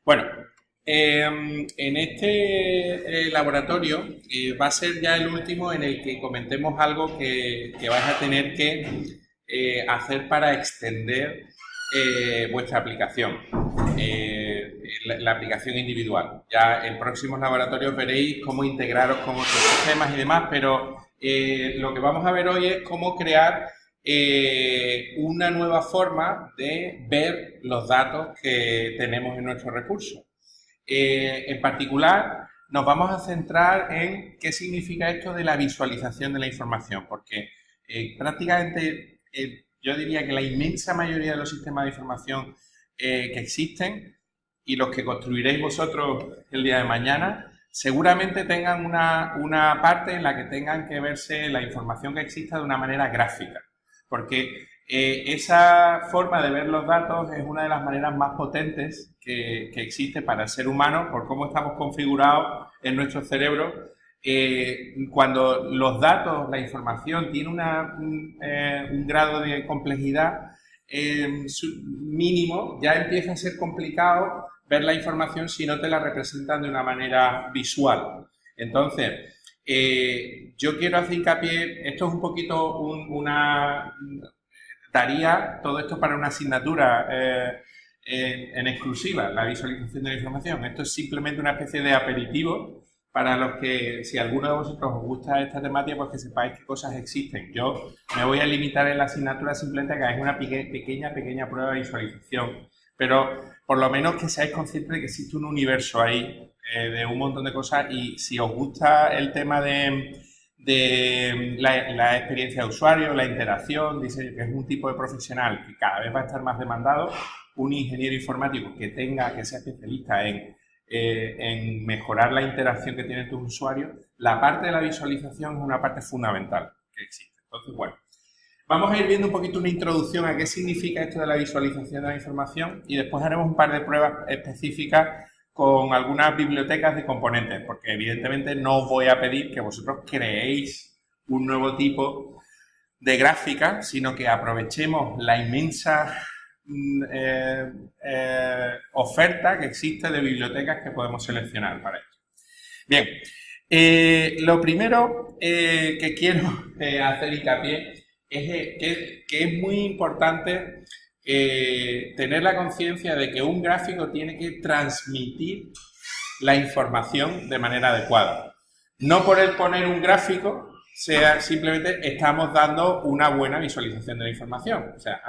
Bueno, en este laboratorio va a ser ya el último en el que comentemos algo que vais a tener que hacer para extender vuestra aplicación, la aplicación individual. Ya en próximos laboratorios veréis cómo integraros con otros sistemas y demás, pero lo que vamos a ver hoy es cómo crear una nueva forma de ver los datos que tenemos en nuestro recurso. En particular, nos vamos a centrar en qué significa esto de la visualización de la información, porque prácticamente yo diría que la inmensa mayoría de los sistemas de información que existen y los que construiréis vosotros el día de mañana, seguramente tengan una parte en la que tengan que verse la información que exista de una manera gráfica, porque esa forma de ver los datos es una de las maneras más potentes que existe para el ser humano por cómo estamos configurados en nuestro cerebro. Cuando los datos, la información tiene un grado de complejidad mínimo, ya empieza a ser complicado ver la información si no te la representan de una manera visual. Entonces, yo quiero hacer hincapié, esto es un poquito daría todo esto para una asignatura en exclusiva, la visualización de la información. Esto es simplemente una especie de aperitivo para los que, si alguno de vosotros os gusta esta temática, pues que sepáis qué cosas existen. Yo me voy a limitar en la asignatura simplemente a que hagáis una pequeña prueba de visualización, pero por lo menos que seáis conscientes de que existe un universo ahí de un montón de cosas, y si os gusta el tema de la experiencia de usuario, la interacción, dice que es un tipo de profesional que cada vez va a estar más demandado, un ingeniero informático que sea especialista en mejorar la interacción que tienen tus usuarios, la parte de la visualización es una parte fundamental que existe. Entonces, bueno, vamos a ir viendo un poquito una introducción a qué significa esto de la visualización de la información y después haremos un par de pruebas específicas con algunas bibliotecas de componentes, porque evidentemente no os voy a pedir que vosotros creéis un nuevo tipo de gráfica, sino que aprovechemos la inmensa oferta que existe de bibliotecas que podemos seleccionar para esto. Bien, lo primero que quiero hacer hincapié es que es muy importante tener la conciencia de que un gráfico tiene que transmitir la información de manera adecuada. No por el poner un gráfico, simplemente estamos dando una buena visualización de la información. O sea,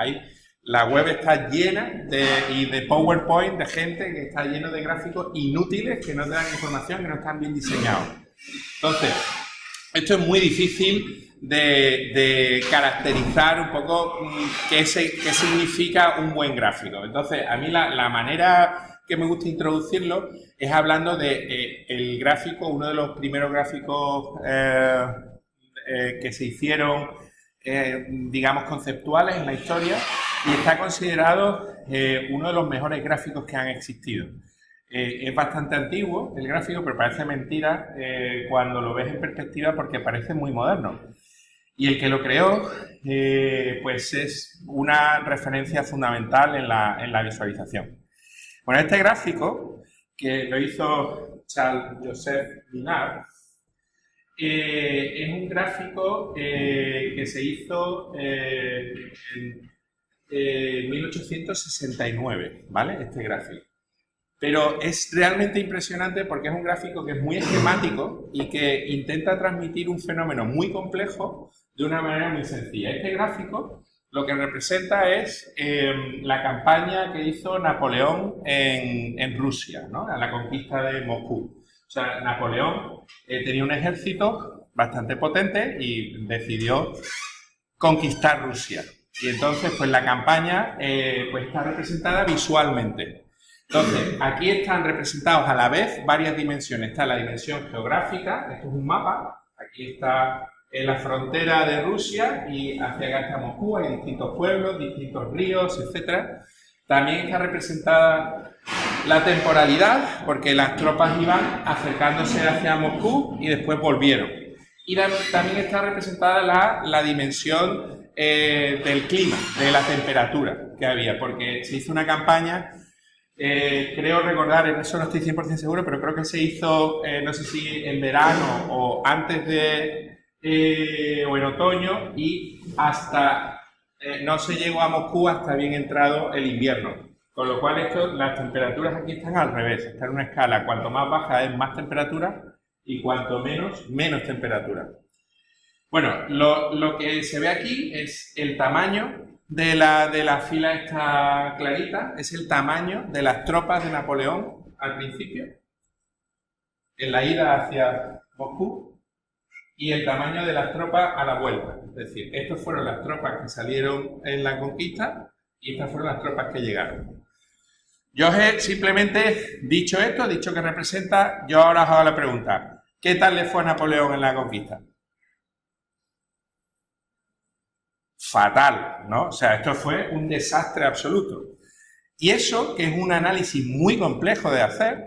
la web está llena de PowerPoint, de gente que está lleno de gráficos inútiles que no te dan información, que no están bien diseñados. Entonces, esto es muy difícil de caracterizar un poco qué significa un buen gráfico. Entonces, a mí la manera que me gusta introducirlo es hablando de el gráfico, uno de los primeros gráficos que se hicieron, digamos, conceptuales en la historia, y está considerado uno de los mejores gráficos que han existido. Es bastante antiguo el gráfico, pero parece mentira cuando lo ves en perspectiva porque parece muy moderno. Y el que lo creó, pues es una referencia fundamental en la visualización. Bueno, este gráfico, que lo hizo Charles-Joseph Minard, es un gráfico que se hizo en 1869, ¿vale? Este gráfico. Pero es realmente impresionante porque es un gráfico que es muy esquemático y que intenta transmitir un fenómeno muy complejo de una manera muy sencilla. Este gráfico lo que representa es la campaña que hizo Napoleón en Rusia, ¿no? A la conquista de Moscú. O sea, Napoleón tenía un ejército bastante potente y decidió conquistar Rusia. Y entonces, pues la campaña pues está representada visualmente. Entonces, aquí están representados a la vez varias dimensiones. Está la dimensión geográfica, esto es un mapa, aquí está en la frontera de Rusia y hacia acá está Moscú, hay distintos pueblos, distintos ríos, etc. También está representada la temporalidad, porque las tropas iban acercándose hacia Moscú y después volvieron. Y también está representada la dimensión del clima, de la temperatura que había, porque se hizo una campaña creo recordar, en eso no estoy 100% seguro, pero creo que se hizo, no sé si en verano o antes o en otoño, y hasta no se llegó a Moscú hasta bien entrado el invierno. Con lo cual las temperaturas aquí están al revés, están en una escala, cuanto más baja es más temperatura y cuanto menos, menos temperatura. Bueno, lo que se ve aquí es el tamaño de la fila esta clarita, es el tamaño de las tropas de Napoleón al principio, en la ida hacia Moscú, y el tamaño de las tropas a la vuelta. Es decir, estas fueron las tropas que salieron en la conquista y estas fueron las tropas que llegaron. Yo os he simplemente dicho esto, he dicho que representa, yo ahora os hago la pregunta, ¿qué tal le fue a Napoleón en la conquista? Fatal, ¿no? O sea, esto fue un desastre absoluto. Y eso, que es un análisis muy complejo de hacer,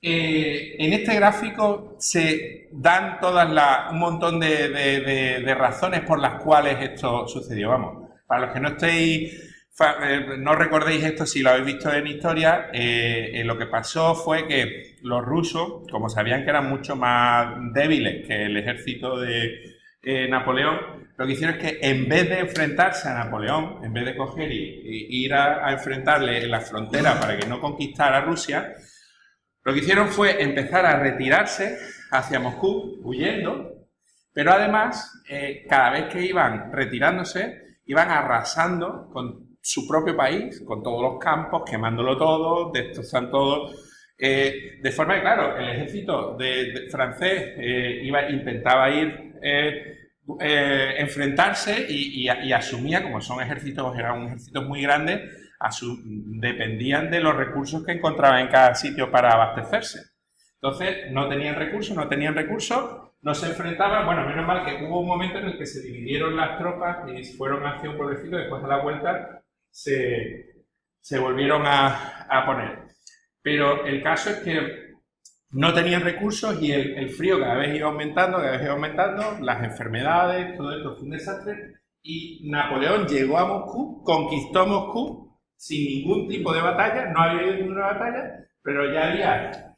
en este gráfico se dan un montón de razones por las cuales esto sucedió. Vamos, para los que no recordéis esto, si lo habéis visto en historia, lo que pasó fue que los rusos, como sabían que eran mucho más débiles que el ejército de Napoleón, lo que hicieron es que en vez de enfrentarse a Napoleón, en vez de coger y ir a enfrentarle en la frontera para que no conquistara Rusia, lo que hicieron fue empezar a retirarse hacia Moscú, huyendo, pero además, cada vez que iban retirándose, iban arrasando con su propio país, con todos los campos, quemándolo todo, destrozando todo, de forma que, claro, el ejército francés intentaba ir enfrentarse y asumía, como eran un ejército muy grande, dependían de los recursos que encontraban en cada sitio para abastecerse. Entonces, no tenían recursos, no se enfrentaban. Bueno, menos mal que hubo un momento en el que se dividieron las tropas y fueron hacia un pueblecito, después de la vuelta se volvieron a poner. Pero el caso es que no tenían recursos y el frío cada vez iba aumentando, las enfermedades, todo esto fue un desastre. Y Napoleón llegó a Moscú, conquistó Moscú sin ningún tipo de batalla, no había habido ninguna batalla, pero ya había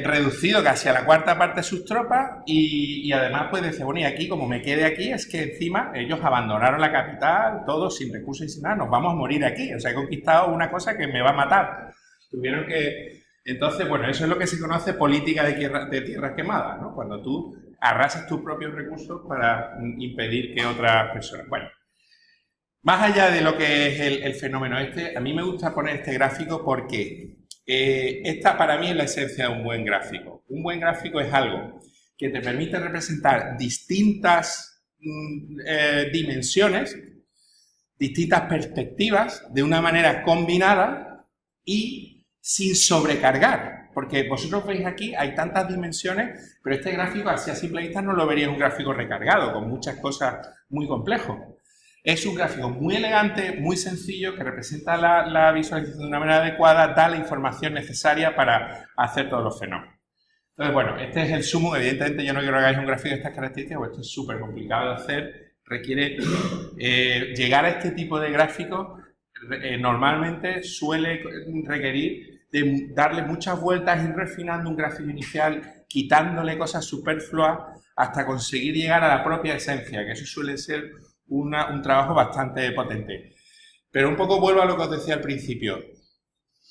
reducido casi a la cuarta parte de sus tropas y además pues decía, bueno, y aquí, como me quede aquí, es que encima ellos abandonaron la capital, todos sin recursos y sin nada, nos vamos a morir aquí, o sea, he conquistado una cosa que me va a matar. Tuvieron que... Entonces, bueno, eso es lo que se conoce política de tierras quemadas, ¿no? Cuando tú arrasas tus propios recursos para impedir que otras personas... Bueno, más allá de lo que es el fenómeno a mí me gusta poner este gráfico porque esta para mí es la esencia de un buen gráfico. Un buen gráfico es algo que te permite representar distintas dimensiones, distintas perspectivas de una manera combinada y sin sobrecargar. Porque vosotros veis aquí, hay tantas dimensiones, pero este gráfico, así a simple vista, no lo veríais un gráfico recargado, con muchas cosas muy complejas. Es un gráfico muy elegante, muy sencillo, que representa la visualización de una manera adecuada, da la información necesaria para hacer todos los fenómenos. Entonces, bueno, este es el sumo. Evidentemente, yo no quiero que hagáis un gráfico de estas características, porque esto es súper complicado de hacer. Requiere llegar a este tipo de gráficos, normalmente suele requerir de darle muchas vueltas, ir refinando un gráfico inicial, quitándole cosas superfluas, hasta conseguir llegar a la propia esencia, que eso suele ser un trabajo bastante potente. Pero un poco vuelvo a lo que os decía al principio.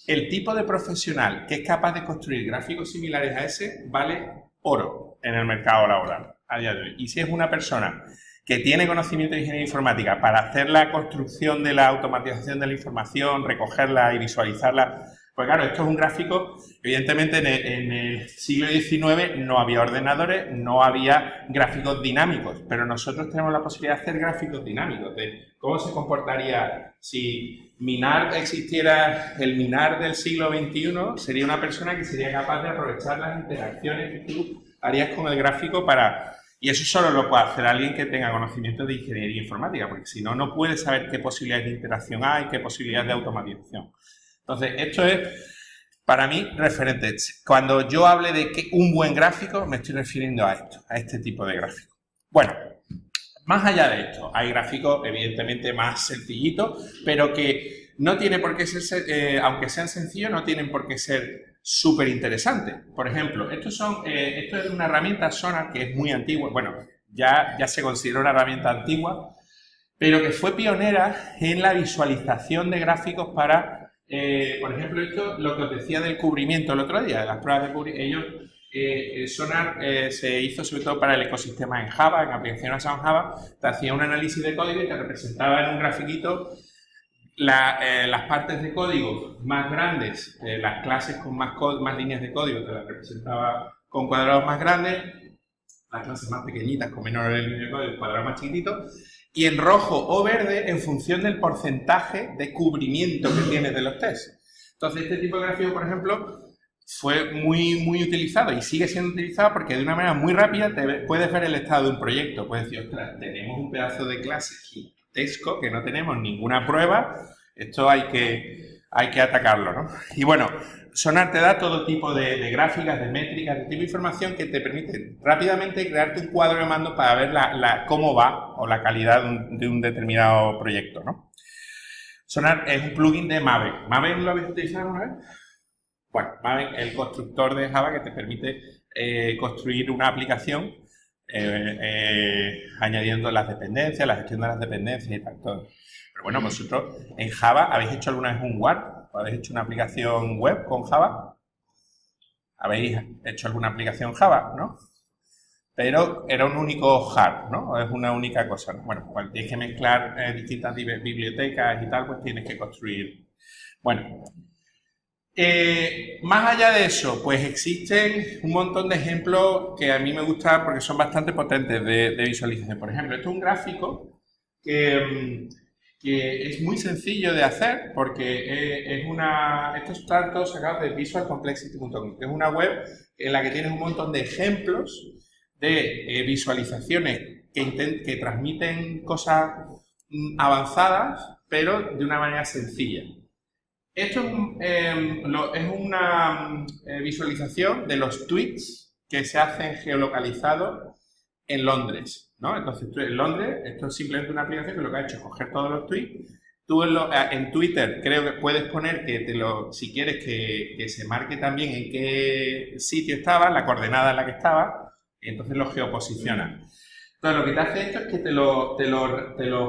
El tipo de profesional que es capaz de construir gráficos similares a ese vale oro en el mercado laboral a día de hoy. Y si es una persona que tiene conocimiento de ingeniería informática para hacer la construcción de la automatización de la información, recogerla y visualizarla, pues claro, esto es un gráfico. Evidentemente en el siglo XIX no había ordenadores, no había gráficos dinámicos, pero nosotros tenemos la posibilidad de hacer gráficos dinámicos, de cómo se comportaría si Minard existiera. El Minard del siglo XXI sería una persona que sería capaz de aprovechar las interacciones que tú harías con el gráfico para... Y eso solo lo puede hacer alguien que tenga conocimiento de ingeniería informática, porque si no, no puede saber qué posibilidades de interacción hay, qué posibilidades de automatización. Entonces, esto es, para mí, referente. Cuando yo hable de un buen gráfico, me estoy refiriendo a esto, a este tipo de gráfico. Bueno, más allá de esto, hay gráficos, evidentemente, más sencillitos, pero que no tiene por qué ser, aunque sean sencillos, no tienen por qué ser súper interesantes. Por ejemplo, esto es una herramienta Sonar que es muy antigua. Bueno, ya se considera una herramienta antigua, pero que fue pionera en la visualización de gráficos para, por ejemplo, esto, lo que os decía del cubrimiento el otro día, de las pruebas de cubrimiento. Sonar se hizo sobre todo para el ecosistema en Java, en aplicaciones en Java. Te hacía un análisis de código y te representaba en un grafiquito las partes de código más grandes, las clases con más líneas de código, te las representaba con cuadrados más grandes, las clases más pequeñitas con menores líneas de código, cuadrados más chiquititos, y en rojo o verde en función del porcentaje de cubrimiento que tienes de los tests. Entonces, este tipo de gráfico, por ejemplo, fue muy utilizado y sigue siendo utilizado porque de una manera muy rápida puedes ver el estado de un proyecto. Puedes decir, ostras, tenemos un pedazo de clase gigantesco que no tenemos ninguna prueba, esto hay que atacarlo, ¿no? Y bueno, Sonar te da todo tipo de gráficas, de métricas, de tipo de información que te permite rápidamente crearte un cuadro de mando para ver cómo va o la calidad de un determinado proyecto, ¿no? Sonar es un plugin de Maven. ¿Maven lo habéis utilizado alguna vez? Bueno, Maven es el constructor de Java que te permite construir una aplicación añadiendo las dependencias, la gestión de las dependencias y tal, todo. Pero bueno, vosotros en Java, ¿habéis hecho alguna vez un Warp? ¿O habéis hecho una aplicación web con Java? ¿Habéis hecho alguna aplicación Java, no? Pero era un único hard, ¿no? Es una única cosa, ¿no? Bueno, pues tienes que mezclar distintas bibliotecas y tal, pues tienes que construir. Bueno, más allá de eso, pues existen un montón de ejemplos que a mí me gustan porque son bastante potentes de visualización. Por ejemplo, esto es un gráfico que es muy sencillo de hacer porque esto está todo sacado de visualcomplexity.com, que es una web en la que tienes un montón de ejemplos de visualizaciones que transmiten cosas avanzadas, pero de una manera sencilla. Esto es una visualización de los tweets que se hacen geolocalizados en Londres, ¿no? Entonces, en Londres, esto es simplemente una aplicación que lo que ha hecho es coger todos los tweets. Tú en Twitter creo que puedes poner si quieres que se marque también en qué sitio estaba, la coordenada en la que estaba, y entonces lo geoposiciona. Entonces, lo que te hace esto es que te lo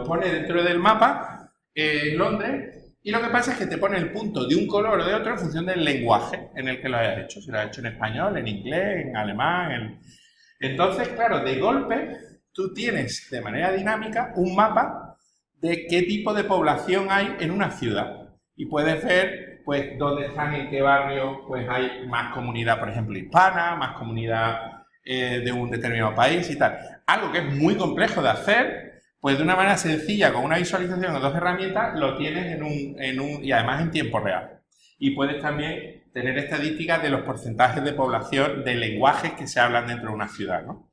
pone dentro del mapa en Londres. Y lo que pasa es que te pone el punto de un color o de otro en función del lenguaje en el que lo hayas hecho. Si lo has hecho en español, en inglés, en alemán. Entonces, claro, de golpe, tú tienes de manera dinámica un mapa de qué tipo de población hay en una ciudad. Y puedes ver, pues, dónde están, en qué barrio, pues hay más comunidad, por ejemplo, hispana, más comunidad de un determinado país y tal. Algo que es muy complejo de hacer. Pues de una manera sencilla, con una visualización o dos herramientas, lo tienes y además en tiempo real. Y puedes también tener estadísticas de los porcentajes de población, de lenguajes que se hablan dentro de una ciudad, ¿no?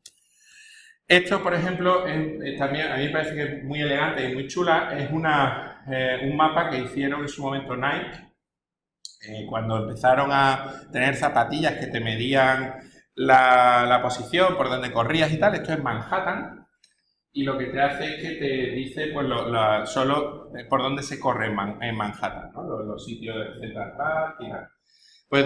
Esto, por ejemplo, también a mí me parece que es muy elegante y muy chula. Es un mapa que hicieron en su momento Nike, cuando empezaron a tener zapatillas que te medían la posición, por donde corrías y tal. Esto es Manhattan. Y lo que te hace es que te dice pues solo por dónde se corre en Manhattan, ¿no? Los sitios de Central Park y tal. Pues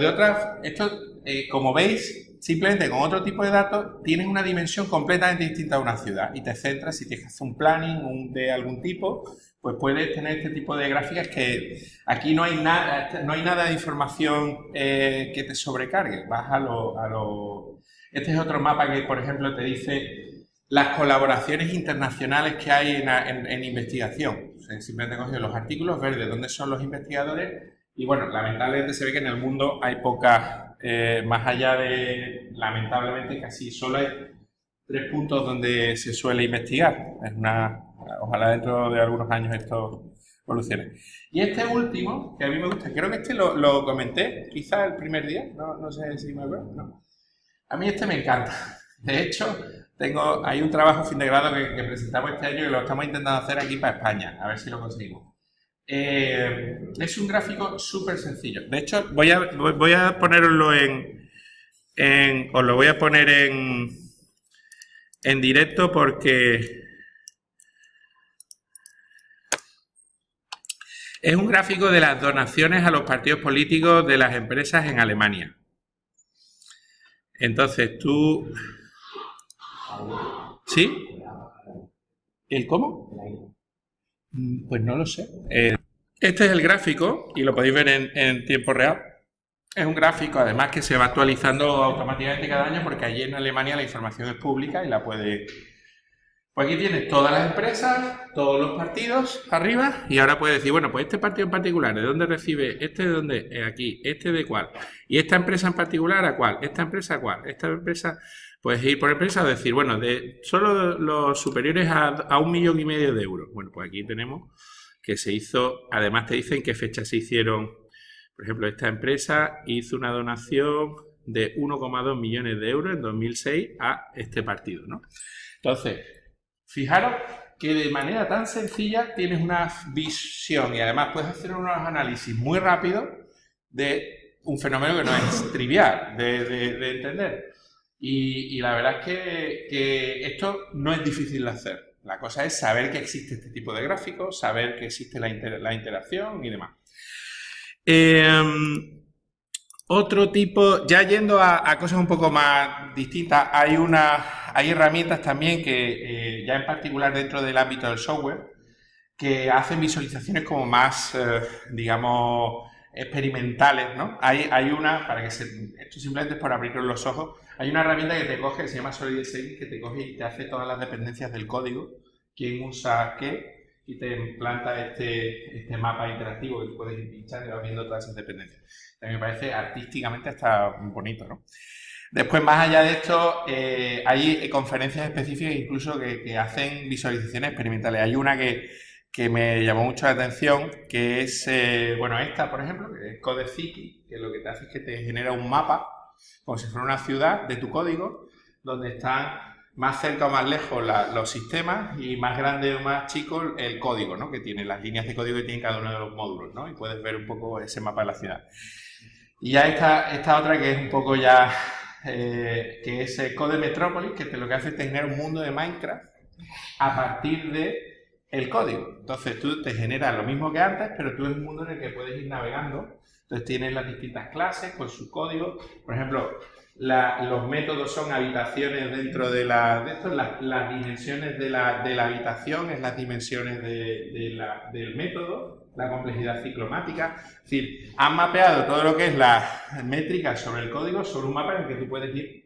como veis, simplemente con otro tipo de datos tienes una dimensión completamente distinta a una ciudad y te centras, si tienes que hacer un planning de algún tipo, pues puedes tener este tipo de gráficas que aquí no hay nada de información que te sobrecargue. Vas Este es otro mapa que, por ejemplo, te dice las colaboraciones internacionales que hay en investigación. O sea, simplemente he cogido los artículos verdes, dónde son los investigadores, y bueno, lamentablemente se ve que en el mundo hay pocas, más allá de, lamentablemente casi solo hay 3 puntos donde se suele investigar. Ojalá dentro de algunos años esto evolucione. Y este último, que a mí me gusta, creo que este lo comenté, quizá el primer día, no sé si me acuerdo, no. A mí este me encanta. De hecho, hay un trabajo fin de grado que presentamos este año y lo estamos intentando hacer aquí para España, a ver si lo conseguimos. Es un gráfico súper sencillo. De hecho, voy a poneroslo os lo voy a poner en directo porque Es un gráfico de las donaciones a los partidos políticos de las empresas en Alemania. Entonces tú... ¿Sí? ¿El cómo? Pues no lo sé. Este es el gráfico y lo podéis ver en tiempo real. Es un gráfico, además, que se va actualizando automáticamente cada año porque allí en Alemania la información es pública y la puede... Pues aquí tienes todas las empresas, todos los partidos arriba y ahora puedes decir, bueno, pues este partido en particular, ¿de dónde recibe? ¿Este de dónde? Aquí. ¿Este de cuál? ¿Y esta empresa en particular a cuál? ¿Esta empresa a cuál? ¿Esta empresa...? Puedes ir por empresa o decir, bueno, de solo los superiores a 1,5 millones de euros. Bueno, pues aquí tenemos que se hizo, además te dicen qué fecha se hicieron. Por ejemplo, esta empresa hizo una donación de 1,2 millones de euros en 2006 a este partido, ¿no? Entonces, fijaros que de manera tan sencilla tienes una visión y además puedes hacer unos análisis muy rápidos de un fenómeno que no es trivial de entender. Y la verdad es que esto no es difícil de hacer. La cosa es saber que existe este tipo de gráficos, saber que existe la interacción y demás. Otro tipo, ya yendo a cosas un poco más distintas, hay herramientas también que, ya en particular dentro del ámbito del software, que hacen visualizaciones como más, digamos, experimentales, ¿no? Hay una, esto simplemente es por abriros los ojos, hay una herramienta que te coge, que se llama SolidScene, que te coge y te hace todas las dependencias del código, quién usa qué, y te implanta este mapa interactivo que tú puedes ir pinchando y vas viendo todas esas dependencias. También me parece artísticamente hasta bonito, ¿no? Después, más allá de esto, hay conferencias específicas incluso que hacen visualizaciones experimentales. Hay una que me llamó mucho la atención, que es, bueno, esta, por ejemplo, que es CodeCity, que lo que te hace es que te genera un mapa, como si fuera una ciudad, de tu código, donde están más cerca o más lejos los sistemas y más grande o más chico el código, ¿no? Que tiene las líneas de código que tiene cada uno de los módulos, ¿no? Y puedes ver un poco ese mapa de la ciudad. Y ya esta otra que es un poco ya, que es Code Metropolis, que lo que hace es tener un mundo de Minecraft a partir de el código. Entonces tú te generas lo mismo que antes, pero tú es un mundo en el que puedes ir navegando. Entonces tienes las distintas clases con su código. Por ejemplo, los métodos son habitaciones dentro de las dimensiones de la habitación, es las dimensiones del método, la complejidad ciclomática. Es decir, han mapeado todo lo que es la métrica sobre el código, sobre un mapa en el que tú puedes ir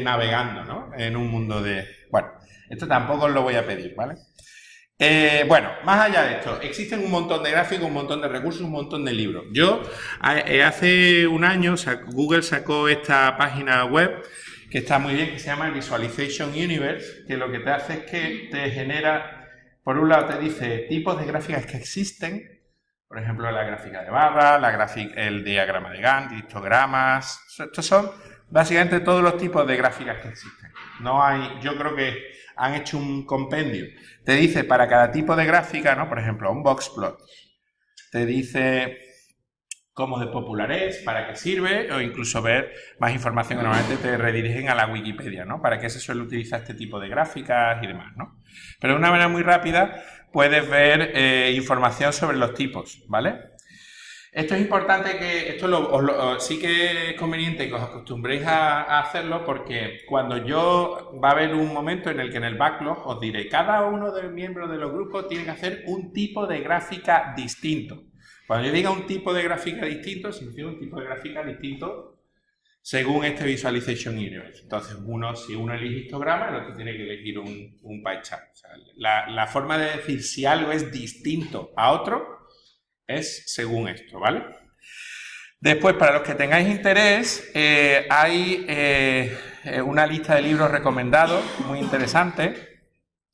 navegando, ¿no? En un mundo de... Bueno, esto tampoco os lo voy a pedir, ¿vale? Bueno, más allá de esto, existen un montón de gráficos, un montón de recursos, un montón de libros. Yo, hace un año, Google sacó esta página web que está muy bien, que se llama Visualization Universe, que lo que te hace es que te genera, por un lado te dice tipos de gráficas que existen, por ejemplo, la gráfica de barra, el diagrama de Gantt, histogramas. Estos son básicamente todos los tipos de gráficas que existen. No hay, yo creo que han hecho un compendio. Te dice para cada tipo de gráfica, ¿no? Por ejemplo, un boxplot. Te dice cómo de popular es, para qué sirve, o incluso ver más información que normalmente te redirigen a la Wikipedia, ¿no? Para qué se suele utilizar este tipo de gráficas y demás, ¿no? Pero de una manera muy rápida puedes ver información sobre los tipos, ¿vale? Esto es importante que, sí que es conveniente que os acostumbréis a hacerlo porque va a haber un momento en el que en el backlog os diré, cada uno de los miembros de los grupos tiene que hacer un tipo de gráfica distinto. Cuando yo diga un tipo de gráfica distinto, significa un tipo de gráfica distinto según este Visualization Universe. Entonces, si uno elige histograma, el otro tiene que elegir un pie chart. O sea, la forma de decir si algo es distinto a otro es según esto, ¿vale? Después, para los que tengáis interés, hay una lista de libros recomendados muy interesante.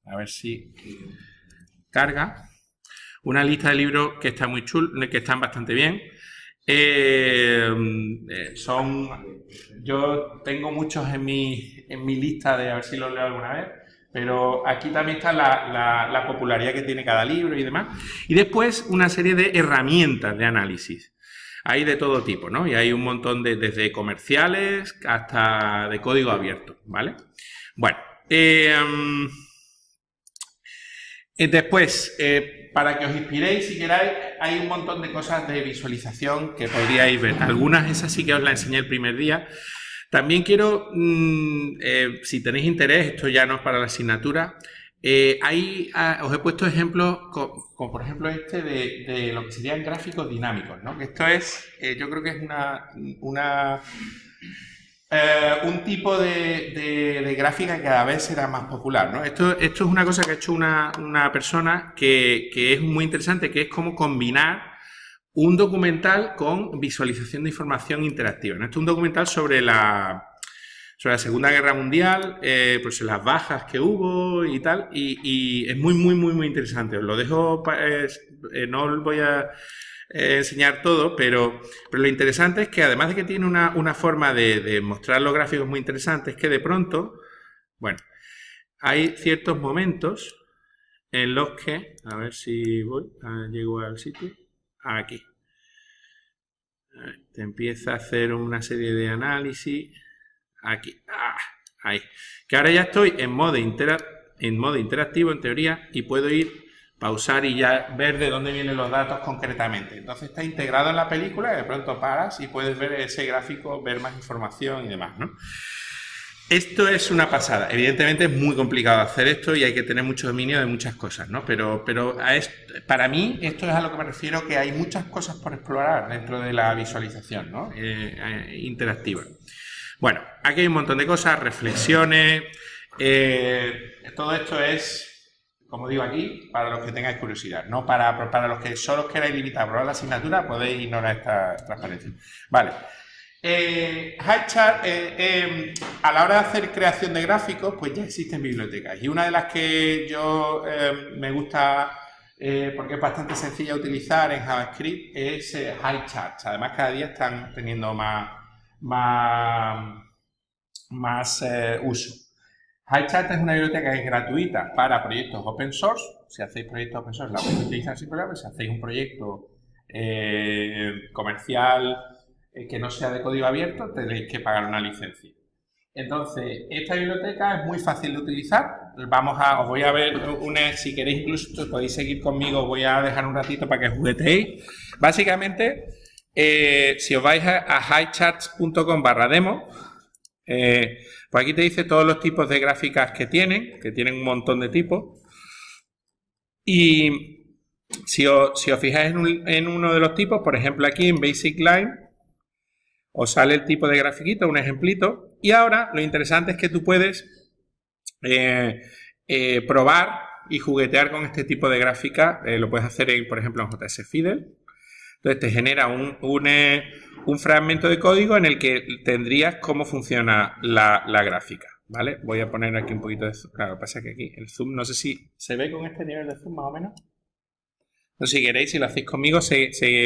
A ver si carga. Una lista de libros que está muy chula, que están bastante bien. Yo tengo muchos en mi lista de a ver si los leo alguna vez. Pero aquí también está la popularidad que tiene cada libro y demás. Y después una serie de herramientas de análisis. Hay de todo tipo, ¿no? Y hay un montón desde comerciales hasta de código abierto, ¿vale? Bueno, Después, para que os inspiréis, si queráis, hay un montón de cosas de visualización que podríais ver. Algunas, esas sí que os las enseñé el primer día. También quiero, si tenéis interés, esto ya no es para la asignatura, os he puesto ejemplos, como por ejemplo este de lo que serían gráficos dinámicos, ¿no? Que esto es, yo creo que es un tipo de gráfica que cada vez será más popular, ¿no? Esto es una cosa que ha hecho una persona que es muy interesante, que es cómo combinar un documental con visualización de información interactiva, ¿no? Esto es un documental sobre la Segunda Guerra Mundial, pues las bajas que hubo y tal, y es muy, muy, muy, muy interesante. Os lo dejo, no os voy a enseñar todo, pero lo interesante es que además de que tiene una forma de mostrar los gráficos muy interesantes, que de pronto, bueno, hay ciertos momentos en los que, a ver si llego al sitio, aquí, te empieza a hacer una serie de análisis, aquí, ahí, que ahora ya estoy en modo interactivo en teoría y puedo ir, pausar y ya ver de dónde vienen los datos concretamente. Entonces está integrado en la película y de pronto paras y puedes ver ese gráfico, ver más información y demás, ¿no? Esto es una pasada. Evidentemente es muy complicado hacer esto y hay que tener mucho dominio de muchas cosas, ¿no? Pero para mí esto es a lo que me refiero, que hay muchas cosas por explorar dentro de la visualización, ¿no? Interactiva. Bueno, aquí hay un montón de cosas, reflexiones, todo esto es, como digo aquí, para los que tengáis curiosidad, no para los que solo queráis limitar a probar la asignatura, podéis ignorar esta transparencia. Vale. Highchart, a la hora de hacer creación de gráficos, pues ya existen bibliotecas. Y una de las que yo me gusta, porque es bastante sencilla de utilizar en JavaScript, es Highchart. Además, cada día están teniendo más uso. Highchart es una biblioteca que es gratuita para proyectos open source. Si hacéis proyectos open source la podéis utilizar sin problema. Si hacéis un proyecto comercial que no sea de código abierto, tenéis que pagar una licencia. Entonces, esta biblioteca es muy fácil de utilizar. Os voy a ver si queréis incluso podéis seguir conmigo, voy a dejar un ratito para que jugueteéis. Básicamente, si os vais a highcharts.com/demo, pues aquí te dice todos los tipos de gráficas que tienen un montón de tipos. Y si os fijáis en uno de los tipos, por ejemplo aquí en Basic Line, os sale el tipo de grafiquito, un ejemplito. Y ahora lo interesante es que tú puedes probar y juguetear con este tipo de gráfica. Lo puedes hacer, por ejemplo, en JS Fidel. Entonces te genera un fragmento de código en el que tendrías cómo funciona la gráfica, ¿vale? Voy a poner aquí un poquito de zoom. Claro, lo que pasa es que aquí el zoom, no sé si se ve con este nivel de zoom más o menos. Entonces, si queréis, si lo hacéis conmigo,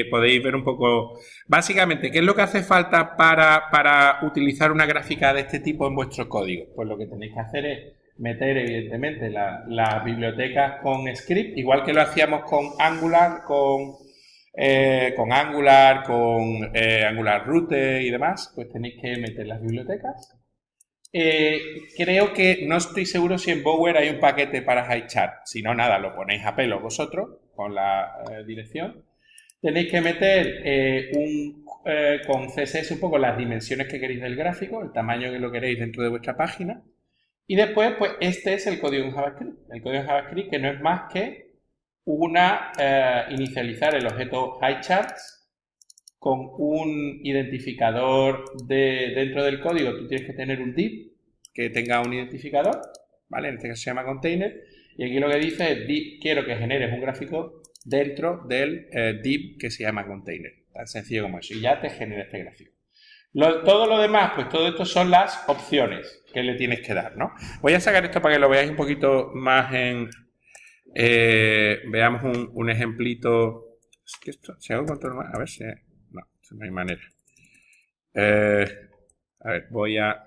podéis ver un poco. Básicamente, ¿qué es lo que hace falta para utilizar una gráfica de este tipo en vuestro código? Pues lo que tenéis que hacer es meter, evidentemente, las bibliotecas con script, igual que lo hacíamos con Angular, con Angular Root y demás, pues tenéis que meter las bibliotecas. Creo que no estoy seguro si en Bower hay un paquete para Highchart. Si no, nada, lo ponéis a pelo vosotros con la dirección. Tenéis que meter con CSS un poco las dimensiones que queréis del gráfico, el tamaño que lo queréis dentro de vuestra página. Y después, pues este es el código en JavaScript. El código en JavaScript que no es más que inicializar el objeto Highcharts con un identificador dentro del código. Tú tienes que tener un div que tenga un identificador, ¿vale? En este caso se llama container. Y aquí lo que dice es, quiero que generes un gráfico dentro del div que se llama container. Tan sencillo como eso. Y ya te genera este gráfico. Todo lo demás, pues todo esto son las opciones que le tienes que dar, ¿no? Voy a sacar esto para que lo veáis un poquito más en... veamos un ejemplito. Es que esto, si hago control más, a ver si... No hay manera. A ver, voy a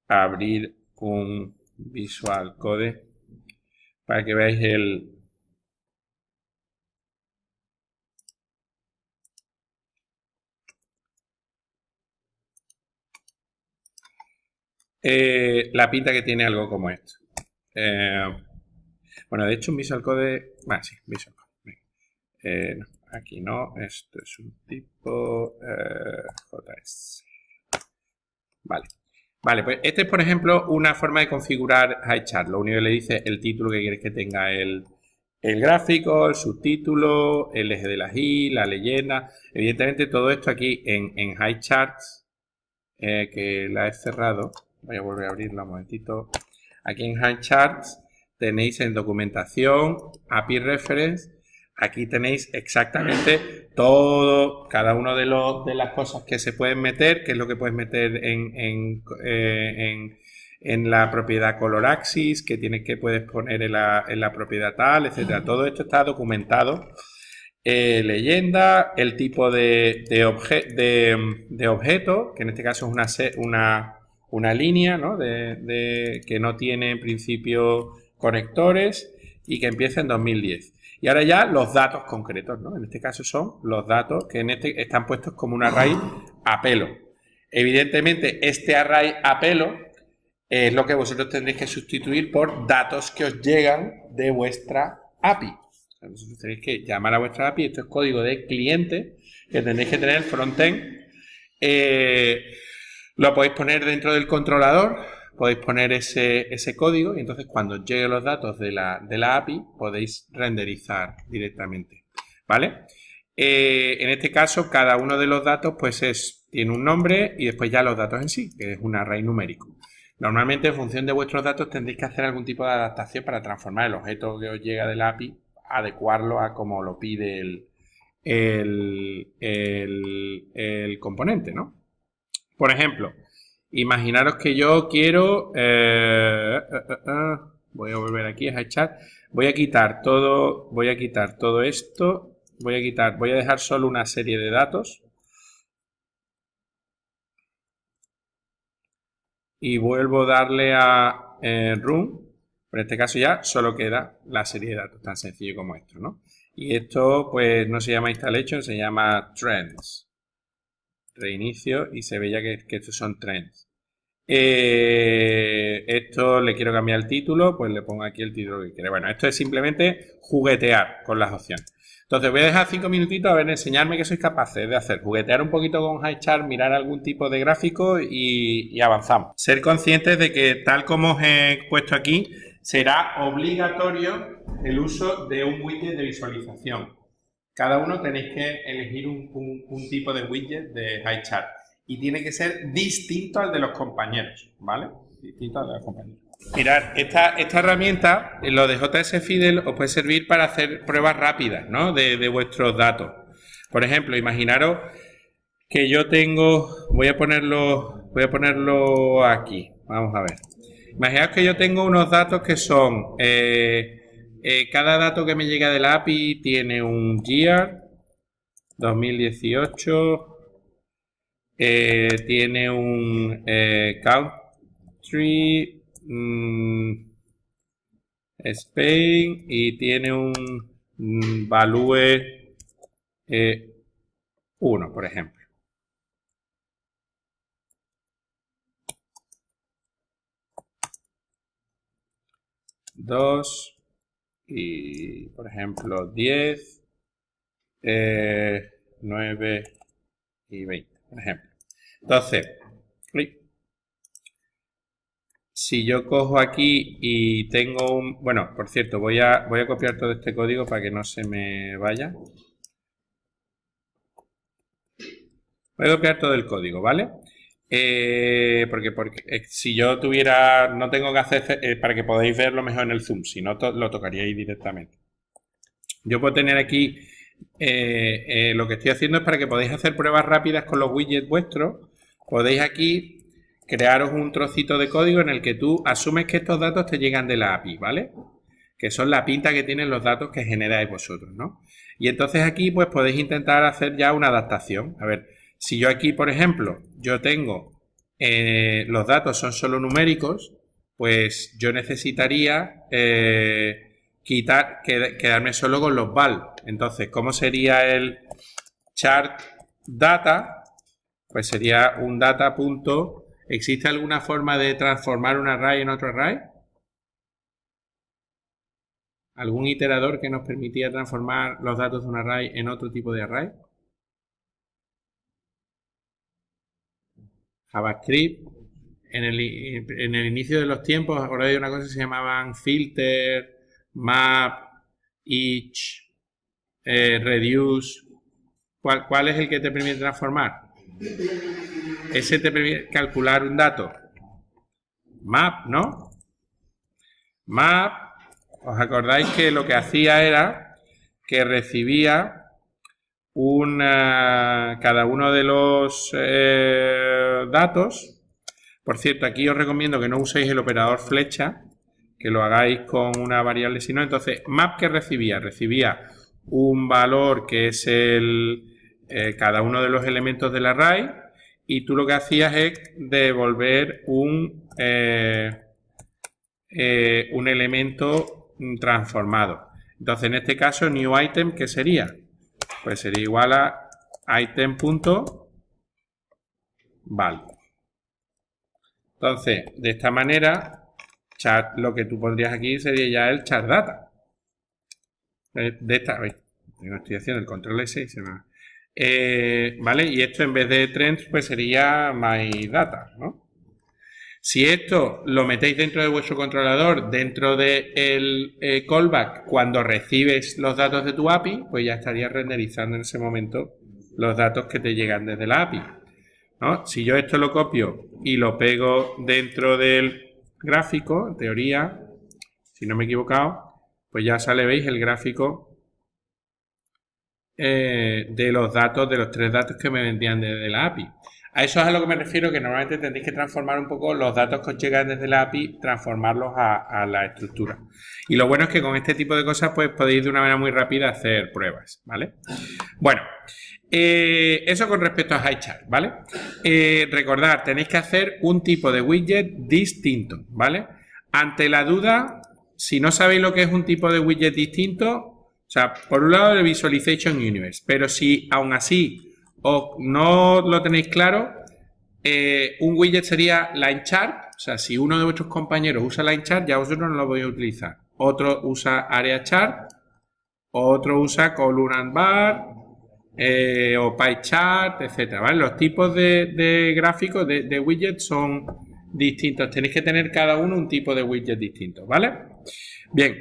abrir un Visual Code para que veáis la pinta que tiene algo como esto. Bueno, Bueno, de hecho, un Visual Code... Bueno, sí, Visual Code. No, aquí no. Esto es un tipo JS. Vale. Vale, pues este es, por ejemplo, una forma de configurar HighChart. Lo único que le dice el título que quieres que tenga el gráfico, el subtítulo, el eje de las i, la leyenda. Evidentemente, todo esto aquí en HighCharts, que la he cerrado. Voy a volver a abrirla un momentito. Aquí en HighCharts tenéis en documentación, API Reference. Aquí tenéis exactamente todo, cada una de las cosas que se pueden meter, que es lo que puedes meter en la propiedad color axis, que puedes poner en la propiedad tal, etcétera. Todo esto está documentado. Leyenda, el tipo de objeto, que en este caso es una línea, ¿no? Que no tiene en principio conectores y que empieza en 2010. Y ahora ya los datos concretos, ¿no? En este caso son los datos que están puestos como un array a pelo. Evidentemente, este array a pelo es lo que vosotros tendréis que sustituir por datos que os llegan de vuestra API. Vosotros tenéis que llamar a vuestra API. Esto es código de cliente que tendréis que tener el frontend. Lo podéis poner dentro del controlador. Podéis poner ese código y entonces cuando lleguen los datos de la API podéis renderizar directamente, ¿vale? En este caso cada uno de los datos pues tiene un nombre y después ya los datos en sí, que es un array numérico. Normalmente en función de vuestros datos tendréis que hacer algún tipo de adaptación para transformar el objeto que os llega de la API, adecuarlo a como lo pide el componente, ¿no? Por ejemplo, imaginaros que yo quiero... voy a volver aquí a HighChart. Voy a quitar todo esto. Voy a dejar solo una serie de datos. Y vuelvo a darle a Run. Pero en este caso ya solo queda la serie de datos, tan sencillo como esto, ¿no? Y esto pues no se llama installation, se llama trends. Reinicio y se ve ya que estos son trends. Esto le quiero cambiar el título, pues le pongo aquí el título que quiere. Bueno, esto es simplemente juguetear con las opciones. Entonces voy a dejar 5 minutitos a ver, enseñarme qué sois capaces de hacer. Juguetear un poquito con HighChart, mirar algún tipo de gráfico y avanzamos. Ser conscientes de que tal como os he puesto aquí, será obligatorio el uso de un widget de visualización. Cada uno tenéis que elegir un tipo de widget de HighChart. Y tiene que ser distinto al de los compañeros, ¿vale? Distinto al de los compañeros. Mirad, esta herramienta, lo de JS Fidel, os puede servir para hacer pruebas rápidas, ¿no? De vuestros datos. Por ejemplo, imaginaros que yo tengo... Voy a ponerlo aquí. Vamos a ver. Imaginaos que yo tengo unos datos que son... cada dato que me llega de la API tiene un year 2018... tiene un country Spain y tiene un value 1, por ejemplo. Dos y, por ejemplo, 10, 9 y 20. Por ejemplo. Entonces, si yo cojo aquí y tengo un... Bueno, por cierto, voy a copiar todo este código para que no se me vaya. Voy a copiar todo el código, ¿vale? Porque si yo tuviera... No tengo que hacer... para que podáis verlo mejor en el zoom, si no lo tocaríais directamente. Yo puedo tener aquí... lo que estoy haciendo es para que podáis hacer pruebas rápidas con los widgets vuestros. Podéis aquí crearos un trocito de código en el que tú asumes que estos datos te llegan de la API, ¿vale? Que son la pinta que tienen los datos que generáis vosotros, ¿no? Y entonces aquí pues podéis intentar hacer ya una adaptación. A ver, si yo aquí, por ejemplo, yo tengo los datos son solo numéricos, pues yo necesitaría quedarme solo con los val. Entonces, ¿cómo sería el chart data? Pues sería un data punto. ¿Existe alguna forma de transformar un array en otro array? ¿Algún iterador que nos permitía transformar los datos de un array en otro tipo de array? JavaScript. En el inicio de los tiempos, acordáis de una cosa que se llamaban filter, map, each, reduce. ¿Cuál es el que te permite transformar? Ese te permite calcular un dato. Map, ¿no? Map, ¿os acordáis que lo que hacía era que recibía cada uno de los datos? Por cierto, aquí os recomiendo que no uséis el operador flecha, que lo hagáis con una variable, si no, entonces, map que recibía un valor que es cada uno de los elementos del array, y tú lo que hacías es devolver un elemento transformado. Entonces, en este caso, new item, ¿qué sería? Pues sería igual a item.val. Entonces, de esta manera, lo que tú pondrías aquí sería ya el char data. Estoy haciendo el control S y se me va. ¿Vale? Y esto en vez de trends, pues sería my data, ¿no? Si esto lo metéis dentro de vuestro controlador, dentro del callback, cuando recibes los datos de tu API, pues ya estarías renderizando en ese momento los datos que te llegan desde la API, ¿no? Si yo esto lo copio y lo pego dentro del gráfico, en teoría, si no me he equivocado, pues ya sale, veis, el gráfico de los datos, de los 3 datos que me vendían desde la API. A eso es a lo que me refiero, que normalmente tendréis que transformar un poco los datos que os llegan desde la API, transformarlos a la estructura. Y lo bueno es que con este tipo de cosas pues podéis de una manera muy rápida hacer pruebas, ¿vale? Bueno, eso con respecto a HighChart, ¿vale? Recordad, tenéis que hacer un tipo de widget distinto, ¿vale? Ante la duda, si no sabéis lo que es un tipo de widget distinto, o sea, por un lado el Visualization Universe, pero si aún así no lo tenéis claro, un widget sería LineChart. O sea, si uno de vuestros compañeros usa LineChart, ya vosotros no lo podéis utilizar. Otro usa AreaChart, otro usa Column and Bar, o PyChart, etcétera, ¿vale? Los tipos de gráficos, de widgets son distintos. Tenéis que tener cada uno un tipo de widget distinto, ¿vale? Bien.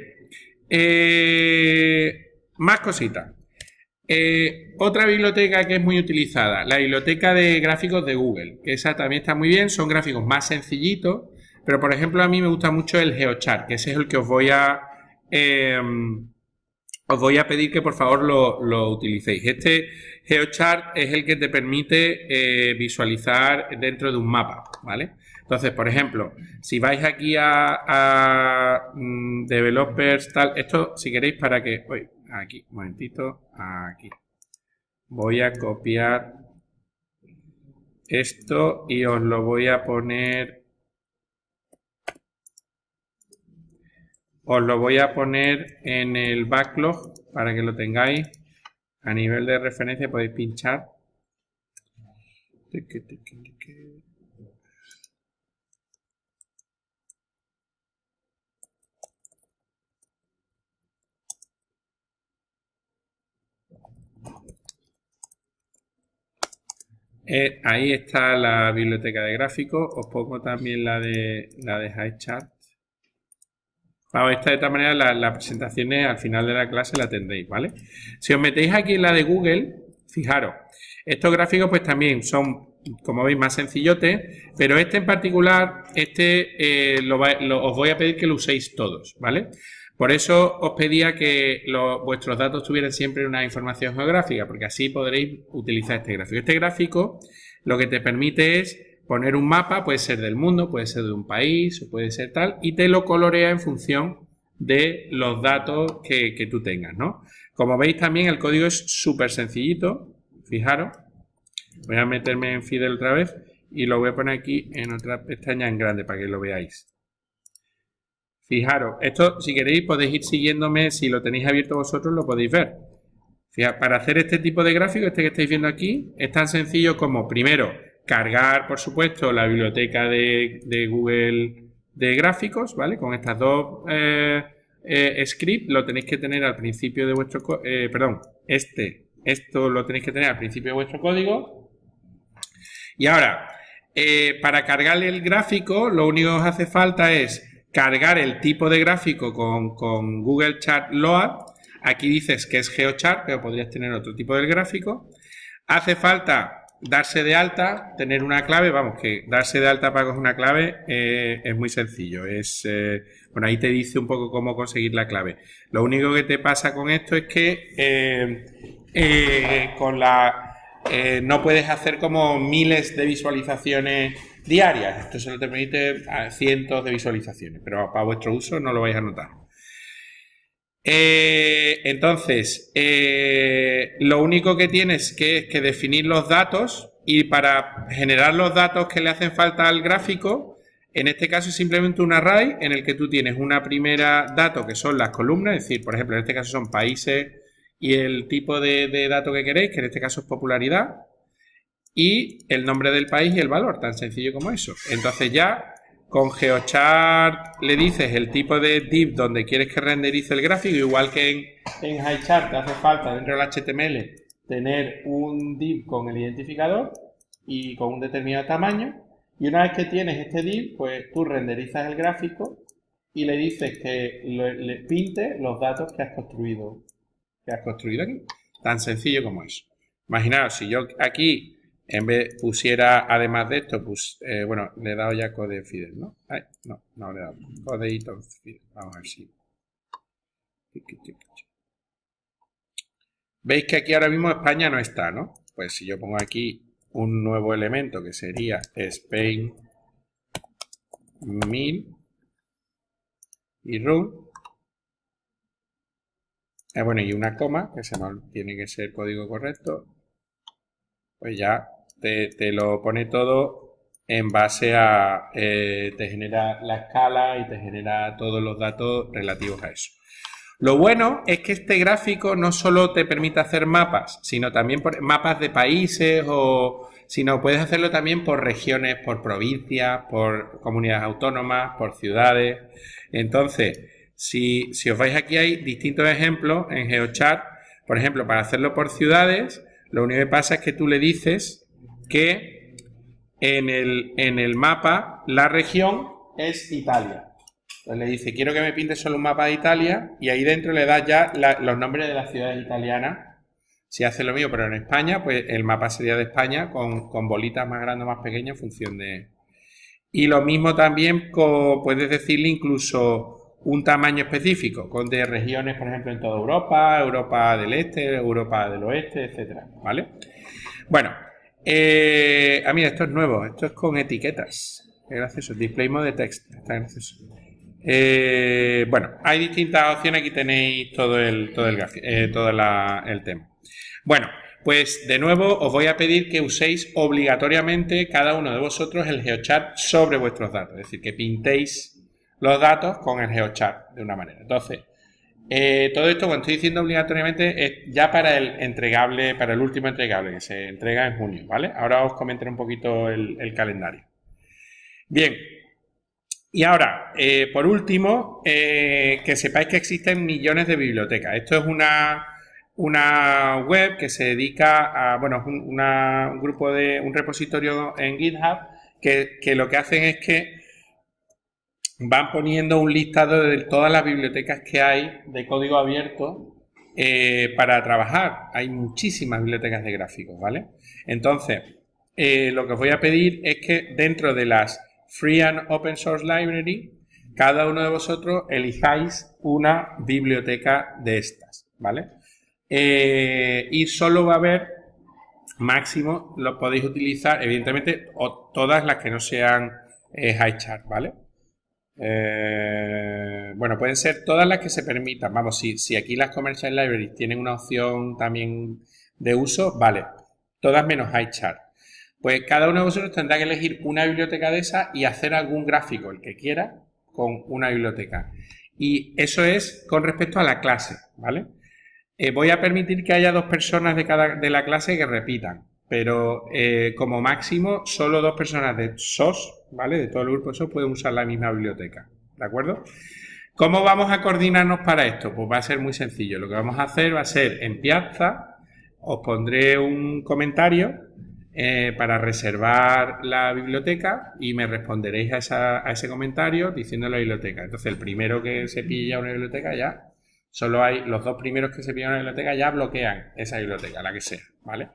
Más cositas. Otra biblioteca que es muy utilizada, la biblioteca de gráficos de Google, que esa también está muy bien, son gráficos más sencillitos, pero por ejemplo a mí me gusta mucho el GeoChart, que ese es el que os voy a pedir que por favor lo utilicéis. Este GeoChart es el que te permite visualizar dentro de un mapa, ¿vale? Entonces, por ejemplo, si vais aquí a developers, tal, esto si queréis para que... Aquí, un momentito, aquí. Voy a copiar esto y os lo voy a poner... Os lo voy a poner en el backlog para que lo tengáis. A nivel de referencia podéis pinchar. Ahí está la biblioteca de gráficos. Os pongo también la de HighChart. Vamos, esta de esta manera las presentaciones al final de la clase la tendréis, ¿vale? Si os metéis aquí en la de Google, fijaros, estos gráficos pues también son, como veis, más sencillotes, pero este en particular, os voy a pedir que lo uséis todos, ¿vale? Por eso os pedía que vuestros datos tuvieran siempre una información geográfica, porque así podréis utilizar este gráfico. Este gráfico lo que te permite es poner un mapa, puede ser del mundo, puede ser de un país, o puede ser tal, y te lo colorea en función de los datos que tú tengas, ¿no? Como veis también el código es súper sencillito, fijaros. Voy a meterme en Fidel otra vez y lo voy a poner aquí en otra pestaña en grande para que lo veáis. Fijaros, esto si queréis podéis ir siguiéndome, si lo tenéis abierto vosotros lo podéis ver. Fijaros, para hacer este tipo de gráfico, este que estáis viendo aquí, es tan sencillo como, primero, cargar, por supuesto, la biblioteca de Google de gráficos, ¿vale? Con estas dos script lo tenéis que tener al principio de vuestro esto lo tenéis que tener al principio de vuestro código. Y ahora, para cargarle el gráfico, lo único que os hace falta es cargar el tipo de gráfico con Google Chart Load. Aquí dices que es GeoChart, pero podrías tener otro tipo de gráfico. Hace falta darse de alta, tener una clave. Vamos, que darse de alta para coger una clave es muy sencillo. Bueno, ahí te dice un poco cómo conseguir la clave. Lo único que te pasa con esto es que no puedes hacer como miles de visualizaciones diarias. Esto se lo te permite a cientos de visualizaciones, pero para vuestro uso no lo vais a notar. Entonces, lo único que tienes es que definir los datos, y para generar los datos que le hacen falta al gráfico, en este caso es simplemente un array en el que tú tienes una primera dato que son las columnas, es decir, por ejemplo, en este caso son países y el tipo de dato que queréis, que en este caso es popularidad, y el nombre del país y el valor, tan sencillo como eso. Entonces ya con GeoChart le dices el tipo de div donde quieres que renderice el gráfico, igual que en HighChart te hace falta dentro del HTML tener un div con el identificador y con un determinado tamaño, y una vez que tienes este div, pues tú renderizas el gráfico y le dices que le pinte los datos que has construido aquí. Tan sencillo como eso. Imaginaos, si yo aquí en vez pusiera, además de esto, pues, bueno, le he dado ya code Fidel, ¿no? Ay, no le he dado codeito Fidel. Vamos a ver si. Veis que aquí ahora mismo España no está, ¿no? Pues si yo pongo aquí un nuevo elemento que sería Spain 1000 y run. Bueno, y una coma, que tiene que ser código correcto. Pues ya te lo pone todo en base a, te genera la escala y te genera todos los datos relativos a eso. Lo bueno es que este gráfico no solo te permite hacer mapas, sino también por mapas de países, sino puedes hacerlo también por regiones, por provincias, por comunidades autónomas, por ciudades. Entonces, si os vais aquí, hay distintos ejemplos en GeoChart. Por ejemplo, para hacerlo por ciudades, lo único que pasa es que tú le dices que en el mapa la región es Italia. Entonces le dice, quiero que me pinte solo un mapa de Italia, y ahí dentro le das ya los nombres de las ciudades italianas. Si hace lo mismo, pero en España, pues el mapa sería de España con bolitas más grandes o más pequeñas en función de... Y lo mismo también puedes decirle incluso un tamaño específico, de regiones, por ejemplo, en toda Europa, Europa del Este, Europa del Oeste, etcétera, ¿vale? Bueno, mira, esto es nuevo, esto es con etiquetas. Es gracioso, display mode text, está gracioso. Bueno, hay distintas opciones, aquí tenéis todo el tema. Bueno, pues de nuevo os voy a pedir que uséis obligatoriamente cada uno de vosotros el GeoChart sobre vuestros datos, es decir, que pintéis los datos con el GeoChart de una manera. Entonces, todo esto, cuando estoy diciendo obligatoriamente, es ya para el entregable, para el último entregable, que se entrega en junio, ¿vale? Ahora os comentaré un poquito el calendario. Bien. Y ahora, por último, que sepáis que existen millones de bibliotecas. Esto es una web que se dedica a, bueno, un repositorio en GitHub que lo que hacen es que van poniendo un listado de todas las bibliotecas que hay de código abierto para trabajar. Hay muchísimas bibliotecas de gráficos, ¿vale? Entonces, lo que os voy a pedir es que dentro de las Free and Open Source Library, cada uno de vosotros elijáis una biblioteca de estas, ¿vale? Y solo va a haber, máximo, lo podéis utilizar, evidentemente, todas las que no sean HighChart, ¿vale? Bueno, pueden ser todas las que se permitan. Vamos, si aquí las Commercial Libraries tienen una opción también de uso, vale, todas menos HighChart. Pues cada uno de vosotros tendrá que elegir una biblioteca de esa y hacer algún gráfico, el que quiera, con una biblioteca. Y eso es con respecto a la clase, ¿vale? Voy a permitir que haya 2 personas de la clase que repitan, pero como máximo solo 2 personas de SOS, ¿vale? De todo el grupo SOS pueden usar la misma biblioteca, ¿de acuerdo? ¿Cómo vamos a coordinarnos para esto? Pues va a ser muy sencillo. Lo que vamos a hacer va a ser en Piazza, os pondré un comentario para reservar la biblioteca y me responderéis a ese comentario diciendo la biblioteca. Entonces, el primero que se pilla una biblioteca ya, solo hay los dos primeros que se pillan una biblioteca ya bloquean esa biblioteca, la que sea, ¿vale?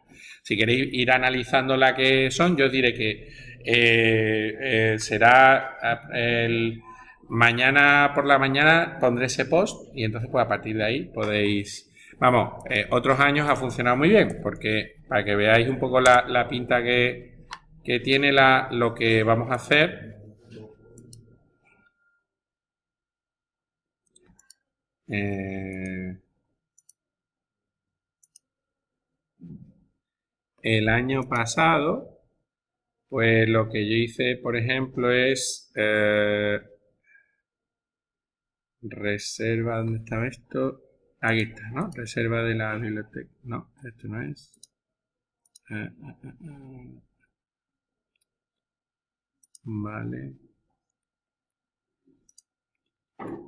Si queréis ir analizando la que son, yo os diré que será mañana por la mañana pondré ese post y entonces pues a partir de ahí podéis... Vamos, otros años ha funcionado muy bien, porque para que veáis un poco la pinta que tiene lo que vamos a hacer. El año pasado, pues lo que yo hice, por ejemplo, es reserva, ¿dónde estaba esto? Aquí está, ¿no? Reserva de la biblioteca. No, esto no es. Vale.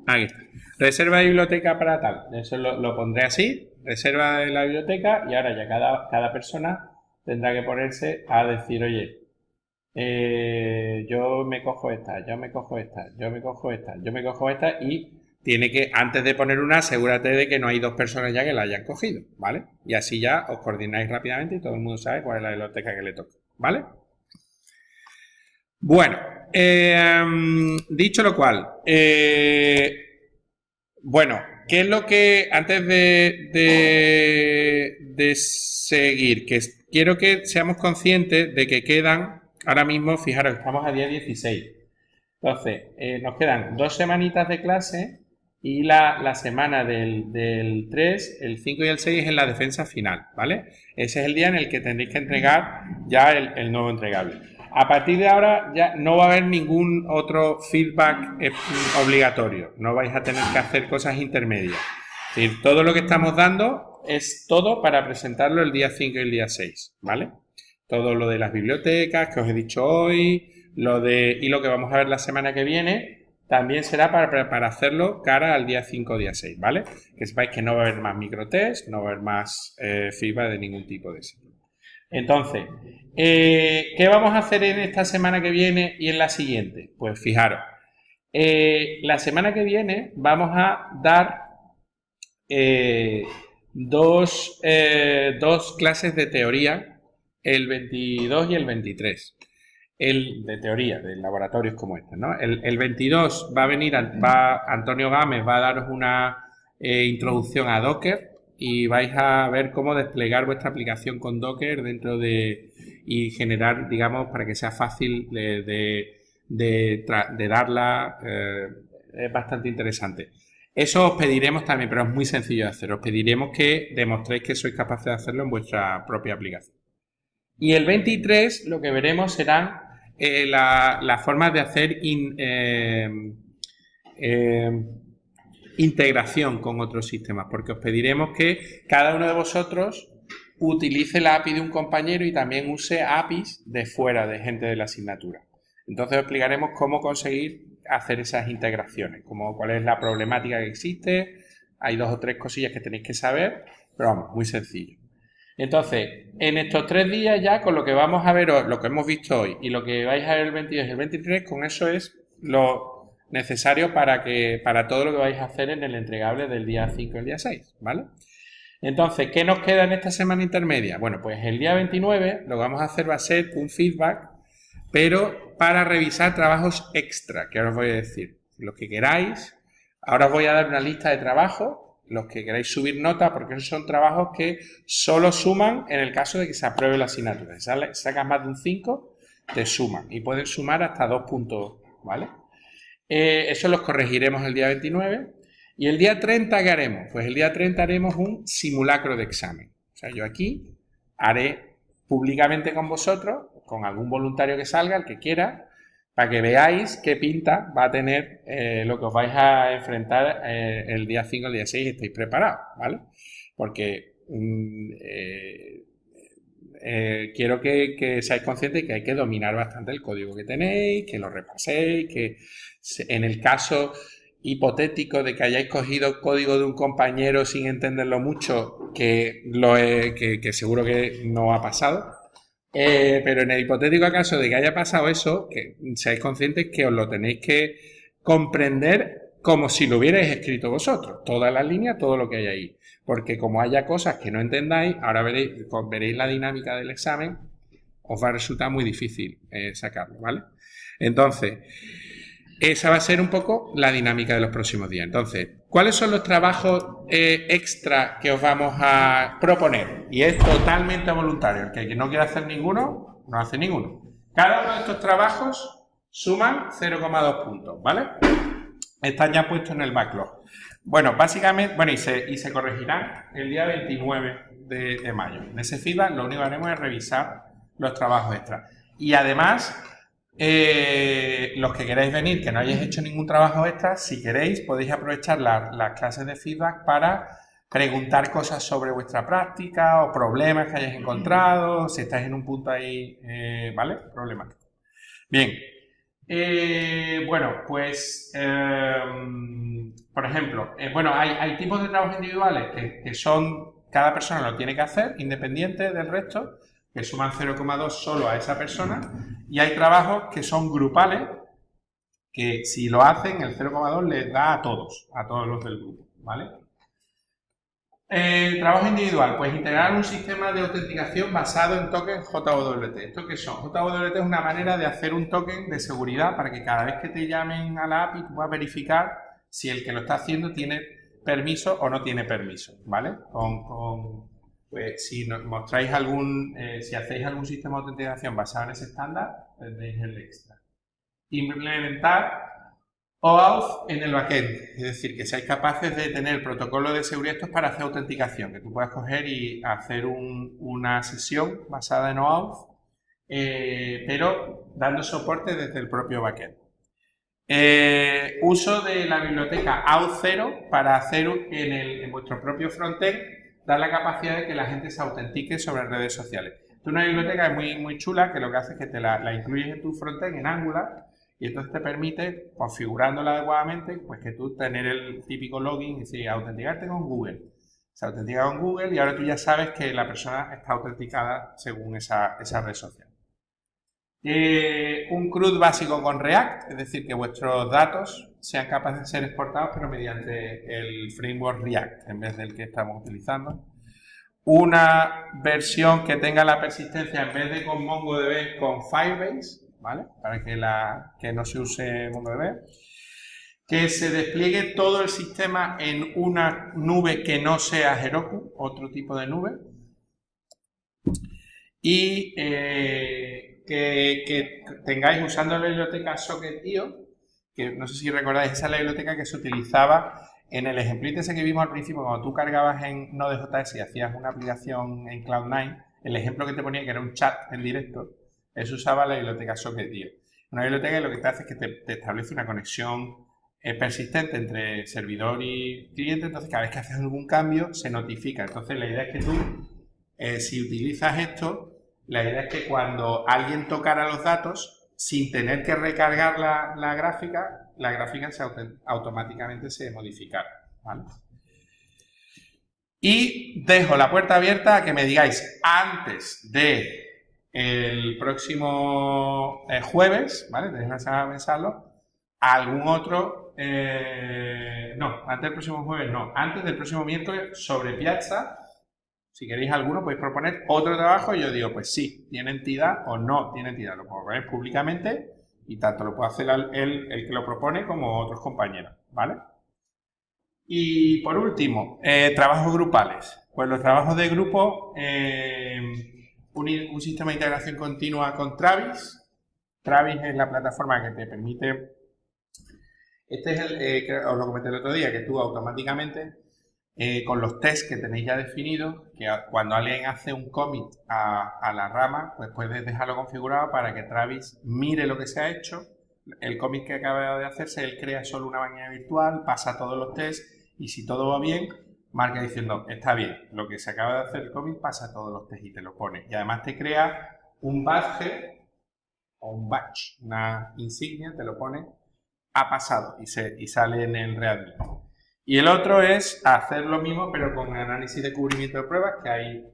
Aquí está. Reserva de biblioteca para tal. Eso lo pondré así. Reserva de la biblioteca y ahora ya cada persona tendrá que ponerse a decir, oye, yo me cojo esta, yo me cojo esta, yo me cojo esta, yo me cojo esta y tiene que, antes de poner una, asegúrate de que no hay dos personas ya que la hayan cogido, ¿vale? Y así ya os coordináis rápidamente y todo el mundo sabe cuál es la biblioteca que le toca, ¿vale? Bueno, dicho lo cual, bueno, ¿qué es lo que, antes de seguir, que quiero que seamos conscientes de que quedan, ahora mismo, fijaros, estamos a día 16. Entonces, nos quedan 2 semanitas de clase y la semana del 3, el 5 y el 6 es en la defensa final, ¿vale? Ese es el día en el que tendréis que entregar ya el nuevo entregable. A partir de ahora ya no va a haber ningún otro feedback obligatorio, no vais a tener que hacer cosas intermedias. Es decir, todo lo que estamos dando es todo para presentarlo el día 5 y el día 6, ¿vale? Todo lo de las bibliotecas que os he dicho hoy, y lo que vamos a ver la semana que viene también será para hacerlo cara al día 5 o día 6, ¿vale? Que sepáis que no va a haber más microtest, no va a haber más feedback de ningún tipo de ese. Entonces, ¿qué vamos a hacer en esta semana que viene y en la siguiente? Pues fijaros, la semana que viene vamos a dar dos clases de teoría, el 22 y el 23. De teoría, de laboratorios como este, ¿no? El 22 va a venir, Antonio Gámez va a daros una introducción a Docker y vais a ver cómo desplegar vuestra aplicación con Docker y generar, digamos, para que sea fácil de darla. Es bastante interesante. Eso os pediremos también, pero es muy sencillo de hacer. Os pediremos que demostréis que sois capaces de hacerlo en vuestra propia aplicación. Y el 23 lo que veremos serán las formas de hacer integración con otros sistemas, porque os pediremos que cada uno de vosotros utilice la API de un compañero y también use APIs de fuera, de gente de la asignatura. Entonces os explicaremos cómo conseguir hacer esas integraciones, cuál es la problemática que existe. Hay 2 o 3 cosillas que tenéis que saber, pero vamos, muy sencillo. Entonces, en estos 3 días ya, con lo que vamos a ver hoy, lo que hemos visto hoy y lo que vais a ver el 22 y el 23, con eso es lo necesario para todo lo que vais a hacer en el entregable del día 5 y el día 6, ¿vale? Entonces, ¿qué nos queda en esta semana intermedia? Bueno, pues el día 29 lo que vamos a hacer va a ser un feedback, pero para revisar trabajos extra, que ahora os voy a decir. Los que queráis, ahora os voy a dar una lista de trabajos, los que queráis subir nota, porque esos son trabajos que solo suman en el caso de que se apruebe la asignatura. Si sacas más de un 5, te suman y pueden sumar hasta 2 puntos, ¿vale? Eso los corregiremos el día 29. ¿Y el día 30 qué haremos? Pues el día 30 haremos un simulacro de examen. O sea, yo aquí haré públicamente con vosotros, con algún voluntario que salga, el que quiera, para que veáis qué pinta va a tener lo que os vais a enfrentar el día 5 o el día 6 y estéis preparados, ¿vale? Porque quiero que seáis conscientes que hay que dominar bastante el código que tenéis, que lo repaséis, que en el caso hipotético de que hayáis cogido código de un compañero sin entenderlo mucho, que seguro que no ha pasado. Pero en el hipotético caso de que haya pasado eso, que seáis conscientes que os lo tenéis que comprender como si lo hubierais escrito vosotros, todas las líneas, todo lo que hay ahí. Porque como haya cosas que no entendáis, ahora veréis la dinámica del examen, os va a resultar muy difícil sacarlo, ¿vale? Entonces, esa va a ser un poco la dinámica de los próximos días. Entonces, ¿cuáles son los trabajos extra que os vamos a proponer? Y es totalmente voluntario. El que no quiera hacer ninguno, no hace ninguno. Cada uno de estos trabajos suman 0,2 puntos, ¿vale? Están ya puestos en el backlog. Bueno, básicamente, bueno, y se corregirán el día 29 de mayo. En ese feedback lo único que haremos es revisar los trabajos extra. Y además, los que queráis venir, que no hayáis hecho ningún trabajo extra, si queréis podéis aprovechar las clases de feedback para preguntar cosas sobre vuestra práctica o problemas que hayáis encontrado, si estáis en un punto ahí, ¿vale? Problemático. Bien. Bueno, pues, por ejemplo, bueno, hay tipos de trabajos individuales que son, cada persona lo tiene que hacer, independiente del resto, que suman 0,2 solo a esa persona, y hay trabajos que son grupales, que si lo hacen, el 0,2 les da a todos los del grupo, ¿vale? Trabajo individual, pues integrar un sistema de autenticación basado en tokens JWT. ¿Esto qué son? JWT es una manera de hacer un token de seguridad para que cada vez que te llamen a la API tú puedas verificar si el que lo está haciendo tiene permiso o no tiene permiso, ¿vale? Pues si nos mostráis si hacéis algún sistema de autenticación basado en ese estándar, tendréis el extra. Implementar OAuth en el backend, es decir, que seáis capaces de tener protocolo de seguridad. Esto es para hacer autenticación, que tú puedas coger y hacer una sesión basada en OAuth, pero dando soporte desde el propio backend. Uso de la biblioteca Auth0 para hacer en vuestro propio frontend, dar la capacidad de que la gente se autentique sobre redes sociales. Es una biblioteca muy, muy chula que lo que hace es que te la incluyes en tu frontend en Angular. Y entonces te permite, configurándola adecuadamente, pues que tú tener el típico login y decir, autenticarte con Google. Se autentica con Google y ahora tú ya sabes que la persona está autenticada según esa red social. Un CRUD básico con React, es decir, que vuestros datos sean capaces de ser exportados, pero mediante el framework React, en vez del que estamos utilizando. Una versión que tenga la persistencia, en vez de con MongoDB, con Firebase, ¿vale? Para que no se use MongoDB. Que se despliegue todo el sistema en una nube que no sea Heroku, otro tipo de nube. Y que tengáis usando la biblioteca Socket.io, que no sé si recordáis, esa es la biblioteca que se utilizaba en el ejemplito ese que vimos al principio, cuando tú cargabas en Node.js y hacías una aplicación en Cloud9, el ejemplo que te ponía que era un chat en directo, eso usaba la biblioteca Socket.io. Una biblioteca que lo que te hace es que te establece una conexión persistente entre servidor y cliente, entonces cada vez que haces algún cambio se notifica. Entonces la idea es que tú, si utilizas esto, la idea es que cuando alguien tocara los datos, sin tener que recargar la gráfica automáticamente se modificara, ¿vale? Y dejo la puerta abierta a que me digáis antes de el próximo jueves, ¿vale? Tenéis una semana para pensarlo. Algún otro, no, antes del próximo jueves no, antes del próximo miércoles sobre Piazza. Si queréis alguno podéis proponer otro trabajo y yo digo, pues sí, tiene entidad o no tiene entidad. Lo puedo poner públicamente y tanto lo puede hacer el que lo propone como otros compañeros, ¿vale? Y por último, trabajos grupales. Pues los trabajos de grupo, un sistema de integración continua con Travis. Travis es la plataforma que te permite, este es que os lo comenté el otro día, que tú automáticamente, con los tests que tenéis ya definidos, que cuando alguien hace un commit a la rama, pues puedes dejarlo configurado para que Travis mire lo que se ha hecho. El commit que acaba de hacerse, él crea solo una máquina virtual, pasa todos los tests y si todo va bien, marca diciendo, está bien, lo que se acaba de hacer el commit pasa todos los tests y te lo pone. Y además te crea un badge o un badge, una insignia, te lo pone ha pasado y sale en el readme. Y el otro es hacer lo mismo, pero con análisis de cubrimiento de pruebas, que hay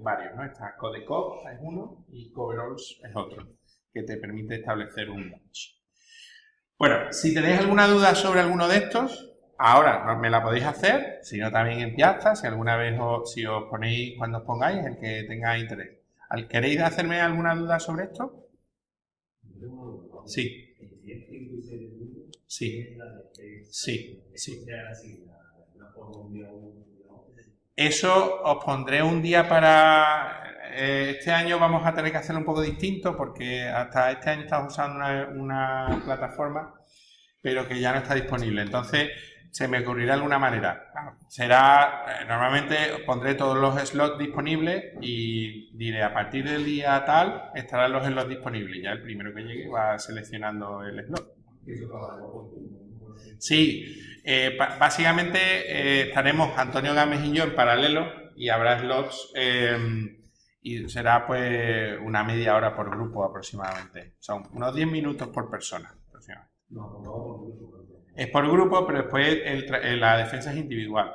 varios, ¿no? Está Codecov, es uno, y Coveralls es otro, que te permite establecer un batch. Bueno, si tenéis alguna duda sobre alguno de estos, ahora me la podéis hacer, si no también en Piazza, si alguna vez si os ponéis, cuando os pongáis, el que tenga interés. ¿Queréis hacerme alguna duda sobre esto? Sí. Sí. Sí. Sí. Eso os pondré un día para... este año vamos a tener que hacerlo un poco distinto porque hasta este año estamos usando una plataforma pero que ya no está disponible. Entonces se me ocurrirá alguna manera. Será, normalmente pondré todos los slots disponibles y diré a partir del día tal estarán los slots disponibles. Ya el primero que llegue va seleccionando el slot. Sí, básicamente estaremos Antonio Gámez y yo en paralelo y habrá slots y será pues una media hora por grupo aproximadamente. Son unos 10 minutos por persona aproximadamente. Es por grupo, pero después la defensa es individual.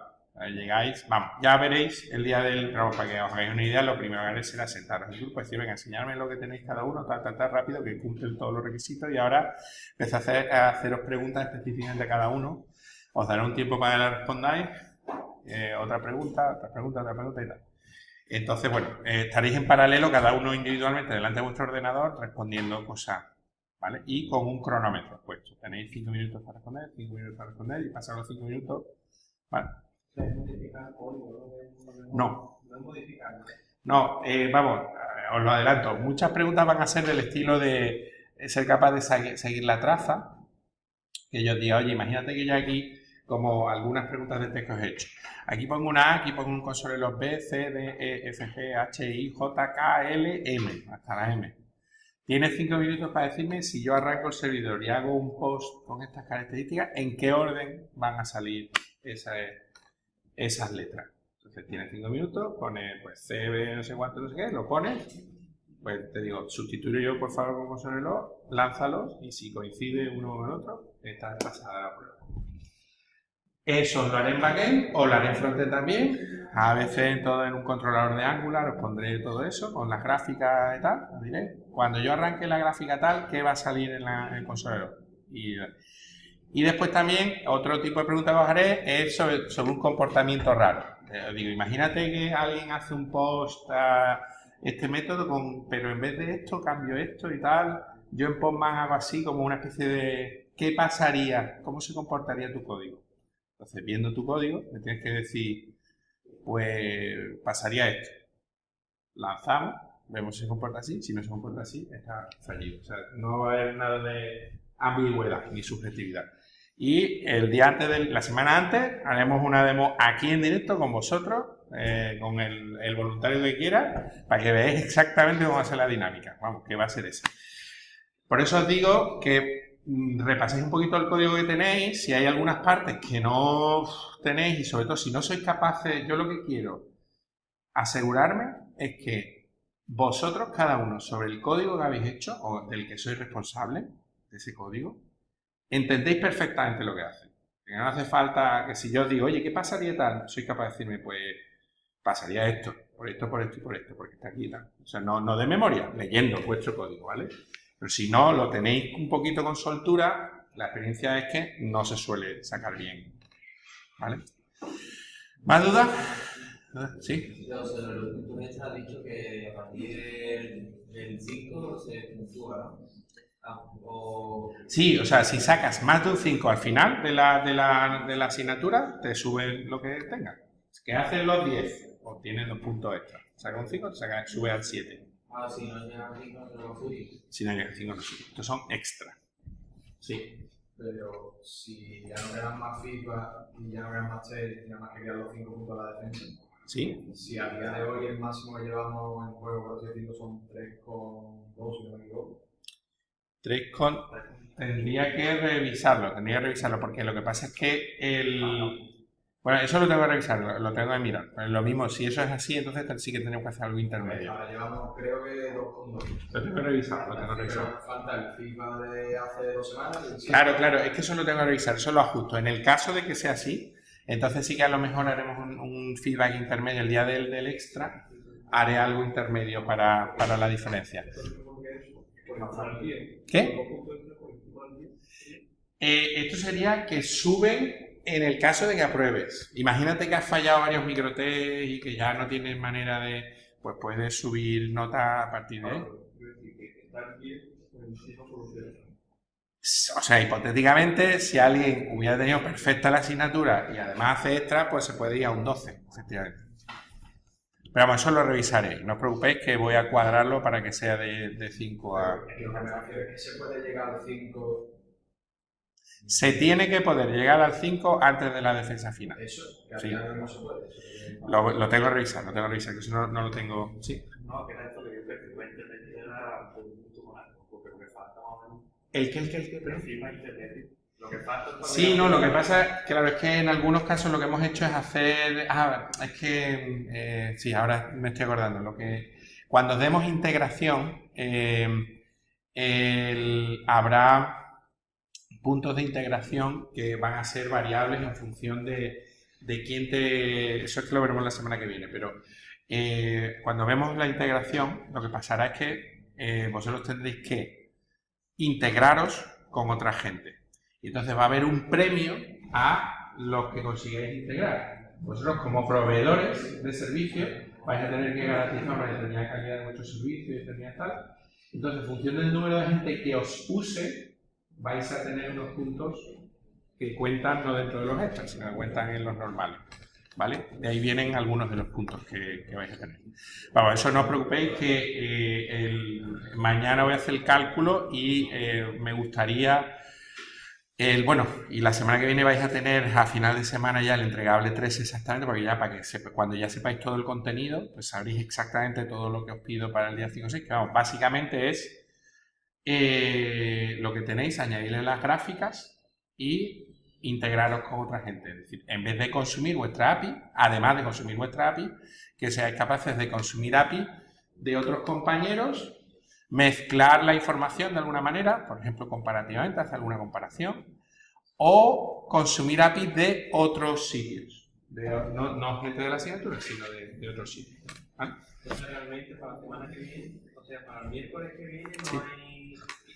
Llegáis, vamos, ya veréis el día del trabajo, para que os hagáis una idea, lo primero que haré será sentaros en grupo, decir, venga, enseñadme lo que tenéis cada uno, tal, rápido, que cumplen todos los requisitos, y ahora empecé a haceros preguntas específicas de cada uno. Os daré un tiempo para que la respondáis, otra pregunta y tal. Entonces, bueno, estaréis en paralelo, cada uno individualmente, delante de vuestro ordenador, respondiendo cosas, ¿vale? Y con un cronómetro puesto. Tenéis 5 minutos para responder, 5 minutos para responder, y pasar los 5 minutos, ¿vale? No. No, vamos, os lo adelanto. Muchas preguntas van a ser del estilo de ser capaz de seguir la traza. Que yo os diga, oye, imagínate que yo aquí, como algunas preguntas de texto que os he hecho, aquí pongo una A, aquí pongo un console de los B, C, D, E, F, G, H, I, J, K, L, M, hasta la M. Tienes 5 minutos para decirme si yo arranco el servidor y hago un post con estas características, en qué orden van a salir esas letras. Entonces tienes 5 minutos, pones pues CB no sé cuánto, no sé qué, lo pones, pues te digo, sustituyo yo por favor con console-log, lánzalos y si coincide uno con el otro, está pasada la prueba. Eso lo haré en backend o lo haré en frontend también. A veces todo en un controlador de Angular os pondré todo eso con las gráficas y tal. Os diré, cuando yo arranque la gráfica tal, ¿qué va a salir en el console-log? Y después también, otro tipo de pregunta que os haré es sobre un comportamiento raro. Digo, imagínate que alguien hace un post a este método, pero en vez de esto, cambio esto y tal. Yo en Postman hago así como una especie de ¿qué pasaría? ¿Cómo se comportaría tu código? Entonces, viendo tu código, me tienes que decir, pues pasaría esto. Lanzamos, vemos si se comporta así. Si no se comporta así, está fallido. O sea, no va a haber nada de ambigüedad ni subjetividad. Y el día antes, la semana antes, haremos una demo aquí en directo con vosotros, con el voluntario que quiera, para que veáis exactamente cómo va a ser la dinámica. Vamos, que va a ser esa. Por eso os digo que repaséis un poquito el código que tenéis, si hay algunas partes que no tenéis y sobre todo si no sois capaces, yo lo que quiero asegurarme es que vosotros, cada uno, sobre el código que habéis hecho o del que sois responsable de ese código, entendéis perfectamente lo que hacen. Que no hace falta que si yo os digo, oye, ¿qué pasaría tal? Sois capaz de decirme, pues pasaría esto, por esto, por esto y por esto, porque está aquí y tal. O sea, no de memoria, leyendo vuestro código, ¿vale? Pero si no, lo tenéis un poquito con soltura, la experiencia es que no se suele sacar bien. ¿Vale? ¿Más dudas? ¿Sí? Tú me has dicho que a partir del 5 se puntúa, ¿no? Sí, o sea, si sacas más de un 5 al final de la asignatura, te sube lo que tengas. Que haces los 10, obtienes 2 puntos extra. Saca un 5, sube al 7. Ah, si no llega a 5 no lo subís. Si no llega a 5 no subís. Estos son extra. Sí. Pero si ya no quedan más feedback y ya no quedan más test, y nada más que quedan los 5 puntos a la defensa. Sí. Si a día de hoy el máximo que llevamos en juego, por así decirlo, son 3,2, si no me equivoco. 3 con... Tendría que revisarlo, porque lo que pasa es que Bueno, eso lo tengo que revisar, lo tengo que mirar. Pero lo mismo, si eso es así, entonces sí que tenemos que hacer algo intermedio. Ahora llevamos, creo que 2,2. Lo tengo que revisar, lo tengo que revisar. Pero falta el feedback de hace 2 semanas. Claro, es que eso lo tengo que revisar, eso lo ajusto. En el caso de que sea así, entonces sí que a lo mejor haremos un feedback intermedio. El día del extra haré algo intermedio para la diferencia. ¿Qué? Esto sería que suben en el caso de que apruebes. Imagínate que has fallado varios microtest y que ya no tienes manera de... Pues puedes subir nota a partir de ahí. O sea, hipotéticamente, si alguien hubiera tenido perfecta la asignatura y además hace extra, pues se puede ir a un 12, efectivamente. Pero vamos, eso lo revisaré. No os preocupéis que voy a cuadrarlo para que sea de 5 a... Lo que me refiero es que se puede llegar al 5... Se tiene que poder llegar al 5 antes de la defensa final. Eso, que al Sí. final no se puede. Lo tengo que revisar, que si no, no lo tengo... Sí. No, que era esto que yo perfectamente era un punto con algo, porque lo que falta más o menos ¿El qué? es firma internet. Lo que falta es Sí, no, lo que pasa, claro, es que en algunos casos lo que hemos hecho es hacer... es que... sí, ahora me estoy acordando. Cuando demos integración, habrá puntos de integración que van a ser variables en función de quién te... Eso es que lo veremos la semana que viene, pero cuando vemos la integración, lo que pasará es que vosotros tendréis que integraros con otra gente. Y entonces va a haber un premio a los que consigáis integrar. Vosotros como proveedores de servicios vais a tener que garantizar una determinada calidad de vuestro servicio y determinada tal. Entonces, en función del número de gente que os use, vais a tener unos puntos que cuentan no dentro de los extras, sino que cuentan en los normales. ¿Vale? De ahí vienen algunos de los puntos que vais a tener. Vamos, eso no os preocupéis que mañana voy a hacer el cálculo y me gustaría... bueno, y la semana que viene vais a tener a final de semana ya el entregable 3 exactamente, porque ya cuando ya sepáis todo el contenido, pues sabréis exactamente todo lo que os pido para el día 5 o 6, que vamos, básicamente es lo que tenéis, añadirle las gráficas y integraros con otra gente. Es decir, en vez de consumir vuestra API, además de consumir vuestra API, que seáis capaces de consumir API de otros compañeros, mezclar la información de alguna manera, por ejemplo, comparativamente, hacer alguna comparación, o consumir API de otros sitios. No gente de la asignatura, sino de otros sitios. ¿Vale? Entonces, realmente para la semana que viene, o sea, para el miércoles que viene no Sí. hay...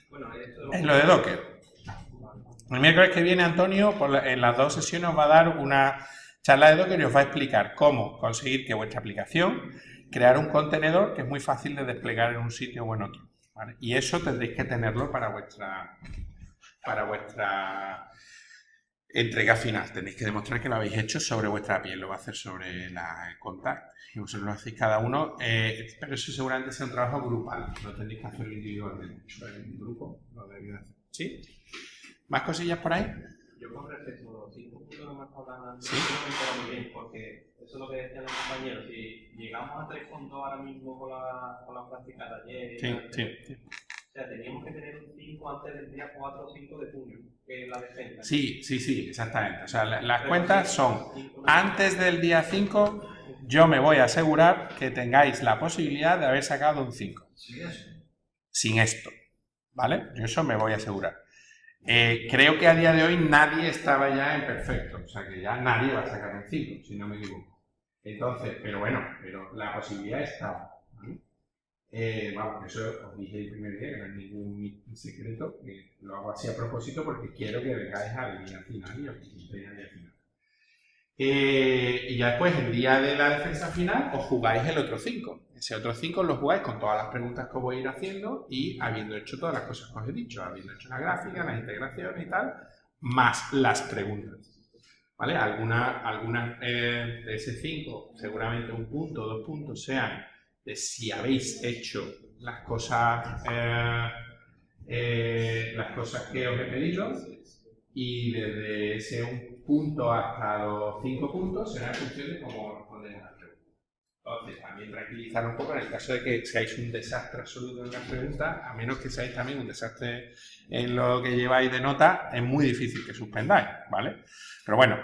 Bueno, esto Es lo de Docker. El miércoles que viene, Antonio, en las 2 sesiones os va a dar una charla de Docker y os va a explicar cómo conseguir que vuestra aplicación crear un contenedor que es muy fácil de desplegar en un sitio o en otro. ¿Vale? Y eso tendréis que tenerlo para vuestra entrega final. Tenéis que demostrar que lo habéis hecho sobre vuestra API. Él lo va a hacer sobre la Contact. Y vosotros lo hacéis cada uno. Pero eso seguramente sea un trabajo grupal. No tenéis que hacerlo individualmente. En grupo lo debéis hacer. ¿Sí? ¿Más cosillas por ahí? yo con respecto a los 5 puntos que me estás hablando, Sí. no me entero muy bien, porque eso es lo que decían los compañeros, si llegamos a 3 puntos ahora mismo con la práctica de ayer, y tal, Sí. o sea, teníamos que tener un 5 antes del día 4 o 5 de junio, que es la defensa. Sí, exactamente. O sea, las cuentas son, antes del día 5, yo me voy a asegurar que tengáis la posibilidad de haber sacado un 5. Sin esto. ¿Vale? Yo eso me voy a asegurar. Creo que a día de hoy nadie estaba ya en perfecto. O sea, que ya nadie va a sacar un 5, si no me equivoco. Entonces, pero la posibilidad estaba. ¿Vale? Vamos, eso os dije el primer día, que no es ningún secreto, que lo hago así a propósito porque quiero que vengáis al día final y os presentéis al día final. Y ya después, el día de la defensa final, os jugáis el otro 5. Ese otro 5 lo jugáis con todas las preguntas que os voy a ir haciendo y habiendo hecho todas las cosas que os he dicho, habiendo hecho la gráfica, las integraciones y tal, más las preguntas. ¿Vale? Algunas de ese 5, seguramente 1 punto, 2 puntos sean de si habéis hecho las cosas que os he pedido, y desde ese 1 punto hasta los 5 puntos será en función de cómo responden a las preguntas. Entonces, también tranquilizar un poco en el caso de que seáis un desastre absoluto en las preguntas, a menos que seáis también un desastre en lo que lleváis de nota, es muy difícil que suspendáis, ¿vale? Pero bueno,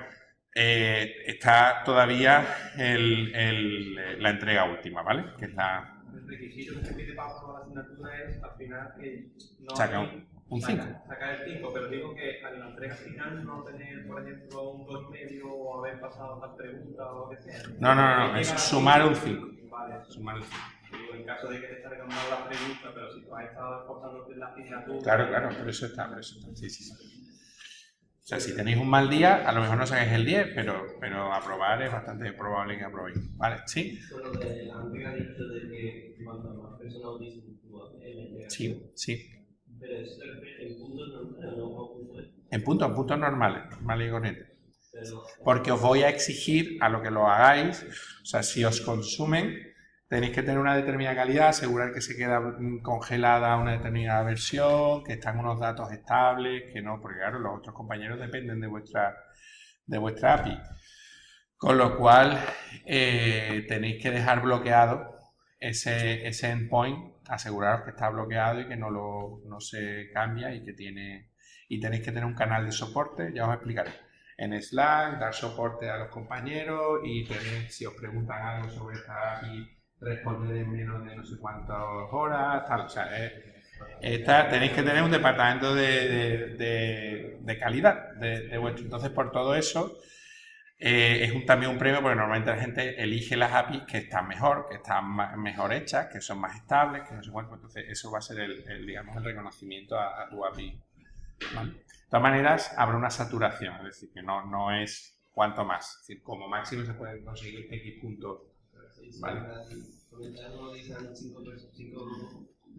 está todavía la entrega última, ¿vale? Que es la... El requisito que se pide para toda la asignatura es, al final, que no Saca hay- un 5. sacar el 5, pero digo que en la entrega final no tener, por ejemplo, un 2,5 o haber pasado tal pregunta o lo que sea. No, es sumar un 5. Vale, Sumar un 5. digo, en caso de que te salgan mal las preguntas, pero si tú has estado esforzándote en la asignatura... Claro, por eso está. Sí. O sea, si tenéis un mal día, a lo mejor no sacáis el 10, pero aprobar es bastante probable que aprobéis. ¿Vale? ¿Sí? Bueno, antes ha dicho de que cuanto más personas dicen tú haces la entrega. Sí. Pero eso se refiere en puntos normales, no a puntos. En puntos normales y corrientes. Pero Porque os voy a exigir a lo que lo hagáis, o sea, si os consumen, tenéis que tener una determinada calidad, asegurar que se queda congelada una determinada versión, que están unos datos estables, que no, porque claro, los otros compañeros dependen de vuestra API. Con lo cual, tenéis que dejar bloqueado ese endpoint, aseguraros que está bloqueado y que no se cambia y tenéis que tener un canal de soporte, ya os explicaré. En Slack, dar soporte a los compañeros y si os preguntan algo sobre esta API, responder en menos de no sé cuántas horas, tal. O sea, tenéis que tener un departamento de calidad de vuestro. Entonces, por todo eso, es también un premio porque normalmente la gente elige las APIs que están mejor, que están mejor hechas, que son más estables, que no sé cuánto. Entonces, eso va a ser digamos, el reconocimiento a tu API. ¿Vale? De todas maneras, habrá una saturación, es decir, que no es cuanto más. Es decir, como máximo se pueden conseguir X puntos. Vale.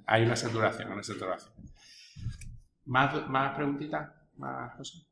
Hay una saturación. ¿Más preguntitas? ¿Más cosas?